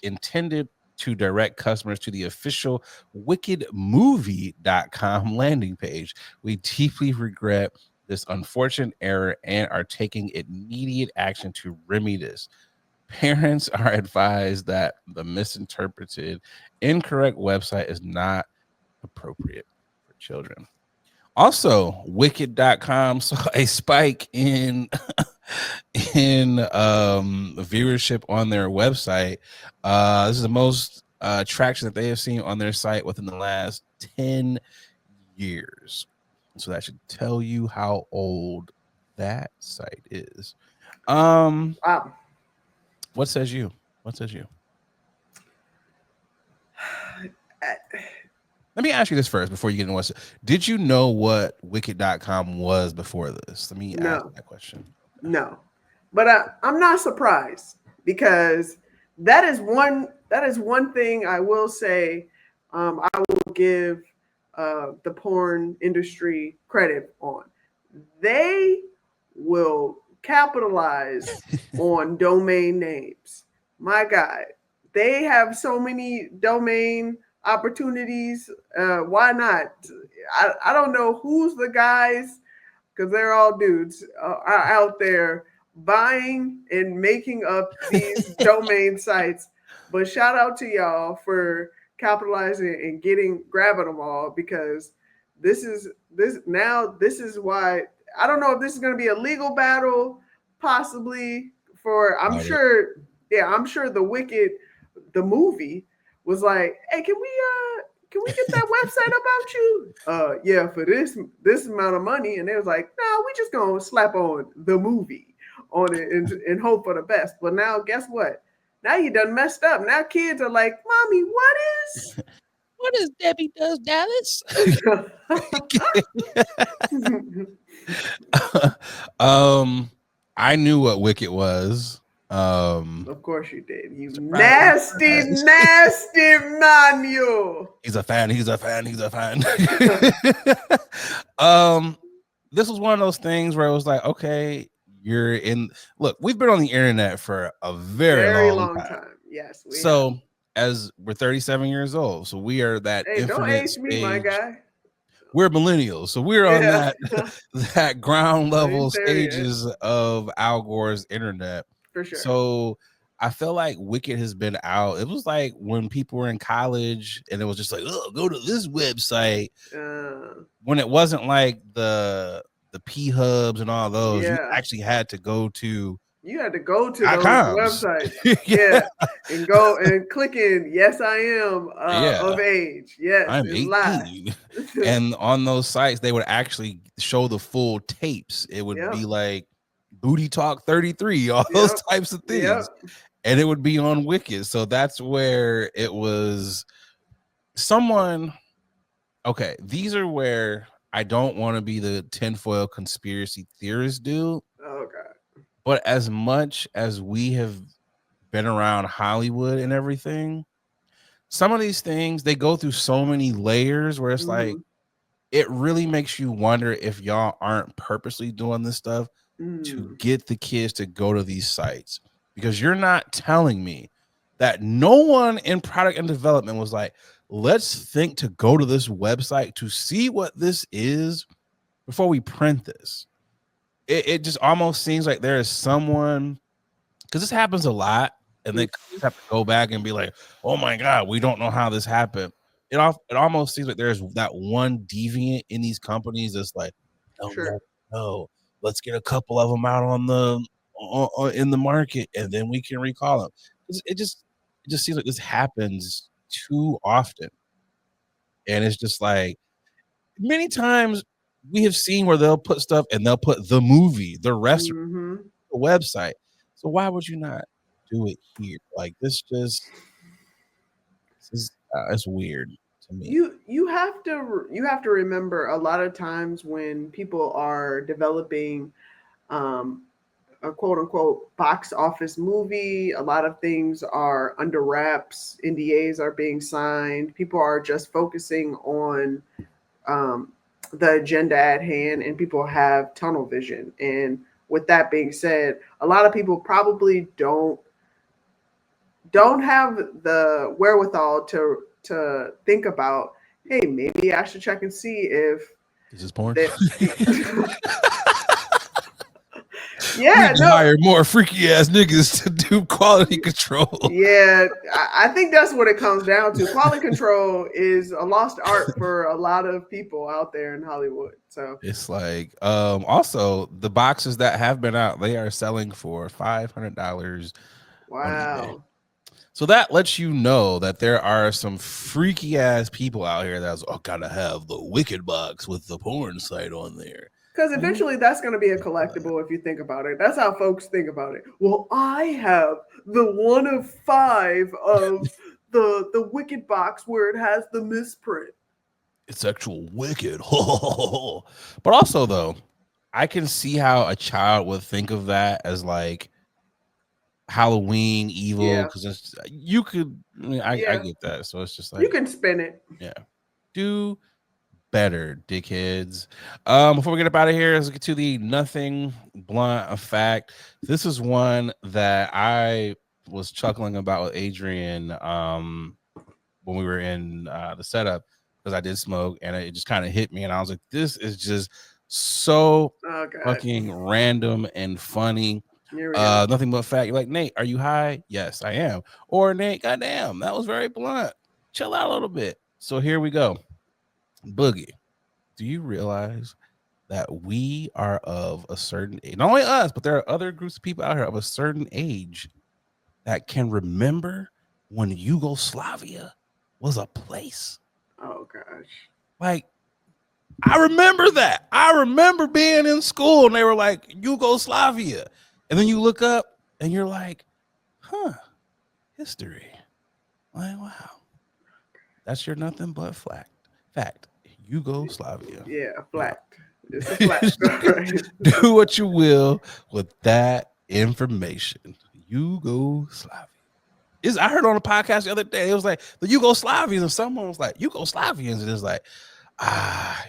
intended to direct customers to the official wickedmovie.com landing page. We deeply regret this unfortunate error and are taking immediate action to remedy this. Parents are advised that the misinterpreted, incorrect website is not appropriate for children. Also, wicked.com saw a spike in viewership on their website. This is the most traction that they have seen on their site within the last 10 years. So that should tell you how old that site is. Wow. What says you? Let me ask you this first before you get into what. Did you know what wicked.com was before this? Let me ask that question. No, but I'm not surprised because that is one thing I will say. I will give the porn industry credit on. They will capitalize on domain names. My God, they have so many domain opportunities. Why not? I don't know who's the guys, because they're all dudes are out there buying and making up these domain sites. But shout out to y'all for capitalizing and grabbing them all, because this is why I don't know if this is going to be a legal battle, possibly for I'm sure the Wicked the movie was like, hey, can we get that website about you? Yeah, for this amount of money. And they was like, no, we just gonna slap on the movie on it and hope for the best. But now guess what? Now you done messed up. Now kids are like, mommy, what is Debbie Does Dallas? I knew what Wicked was. Of course you did. You nasty man, you. He's a fan. This was one of those things where it was like, okay, you're in. Look, we've been on the internet for a very long time. Yes. As we're 37 years old, so we are that infinite don't age stage. Me, my guy. We're millennials, so we're on that ground level stages of Al Gore's internet. For sure. So I feel like Wicked has been out. It was like when people were in college and it was just like, oh, go to this website. When it wasn't like the P hubs and all those, you actually had to go to. You had to go to those websites, and go and click in. Yes, I am of age. Yes, I'm 18. And on those sites, they would actually show the full tapes. It would be like Booty Talk 33, all those types of things. And it would be on Wicked. So that's where it was someone. Okay, these are where I don't want to be the tinfoil conspiracy theorist dude. Oh, God. But as much as we have been around Hollywood and everything, some of these things, they go through so many layers where it's like, it really makes you wonder if y'all aren't purposely doing this stuff to get the kids to go to these sites. Because you're not telling me that no one in product and development was like, let's think to go to this website to see what this is before we print this. It just almost seems like there is someone, because this happens a lot, and they have to go back and be like, oh my God, we don't know how this happened. It almost seems like there's that one deviant in these companies that's like, no, let's get a couple of them out on the in the market, and then we can recall them. It just seems like this happens too often, and it's just like many times we have seen where they'll put stuff and they'll put the movie, the restaurant, the website. So why would you not do it here? Like this is it's weird to me. You have to remember a lot of times when people are developing a quote unquote box office movie, a lot of things are under wraps, NDAs are being signed, people are just focusing on the agenda at hand, and people have tunnel vision. And with that being said, a lot of people probably don't have the wherewithal to think about, hey, maybe I should check and see if this is porn. Yeah, we hire more freaky ass niggas to do quality control. Yeah, I think that's what it comes down to. Quality control is a lost art for a lot of people out there in Hollywood. So it's like, also the boxes that have been out, they are selling for $500. Wow. So that lets you know that there are some freaky ass people out here that's gotta have the Wicked box with the porn site on there. Because eventually that's going to be a collectible if you think about it. That's how folks think about it. Well, I have the 1 of 5 of the Wicked box where it has the misprint. It's actual Wicked. But also, though, I can see how a child would think of that as like Halloween evil, because you could. I get that. So it's just like you can spin it. Yeah. Do better, dickheads. Before we get up out of here, let's get to the nothing blunt fact. This is one that I was chuckling about with Adrian when we were in the setup, because I did smoke and it just kind of hit me, and I was like, this is just so fucking random and funny. Nothing but fact. You're like, Nate, are you high? Yes, I am. Or Nate, goddamn, that was very blunt. Chill out a little bit. So here we go. Boogie, do you realize that we are of a certain age? Not only us, but there are other groups of people out here of a certain age that can remember when Yugoslavia was a place. Oh gosh. Like, I remember that. I remember being in school and they were like, Yugoslavia. And then you look up and you're like, history. Like, wow. That's your nothing but fact. Yugoslavia. Yeah, flat. It's a flat. Do what you will with that information. Yugoslavia. I heard on a podcast the other day, it was like the Yugoslavians, and someone was like, Yugoslavians, and it's like,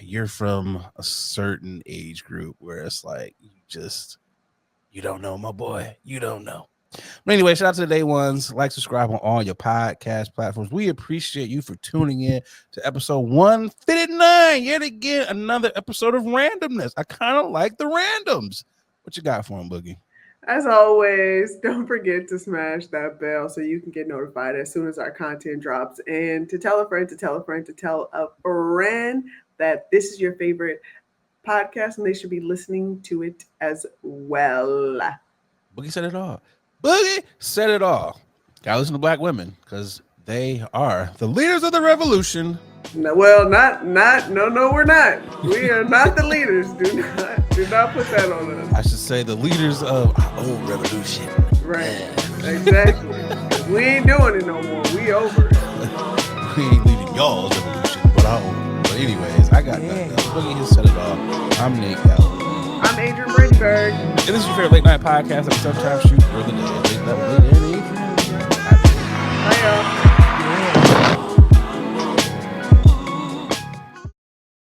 you're from a certain age group where it's like, you don't know, my boy. You don't know. But anyway, shout out to the day ones. Like, subscribe on all your podcast platforms. We appreciate you for tuning in to episode 159. Yet again, another episode of Randomness. I kind of like the randoms. What you got for them, Boogie? As always, don't forget to smash that bell so you can get notified as soon as our content drops. And to tell a friend, to tell a friend, to tell a friend that this is your favorite podcast and they should be listening to it as well. Boogie said it all. Boogie said it all. Gotta listen to black women because they are the leaders of the revolution. No, well, no, we're not. We are not the leaders. Do not put that on us. I should say the leaders of our own revolution. Right. Exactly. We ain't doing it no more. We over it. We ain't leading y'all's revolution, but our own. But anyways, I got nothing else. Boogie has set it off. I'm Nate Gallo. I'm Adrian Bradyberg. And this is your favorite late night podcast that we sometimes shoot for the day. Late night with Adrian. Bye, y'all.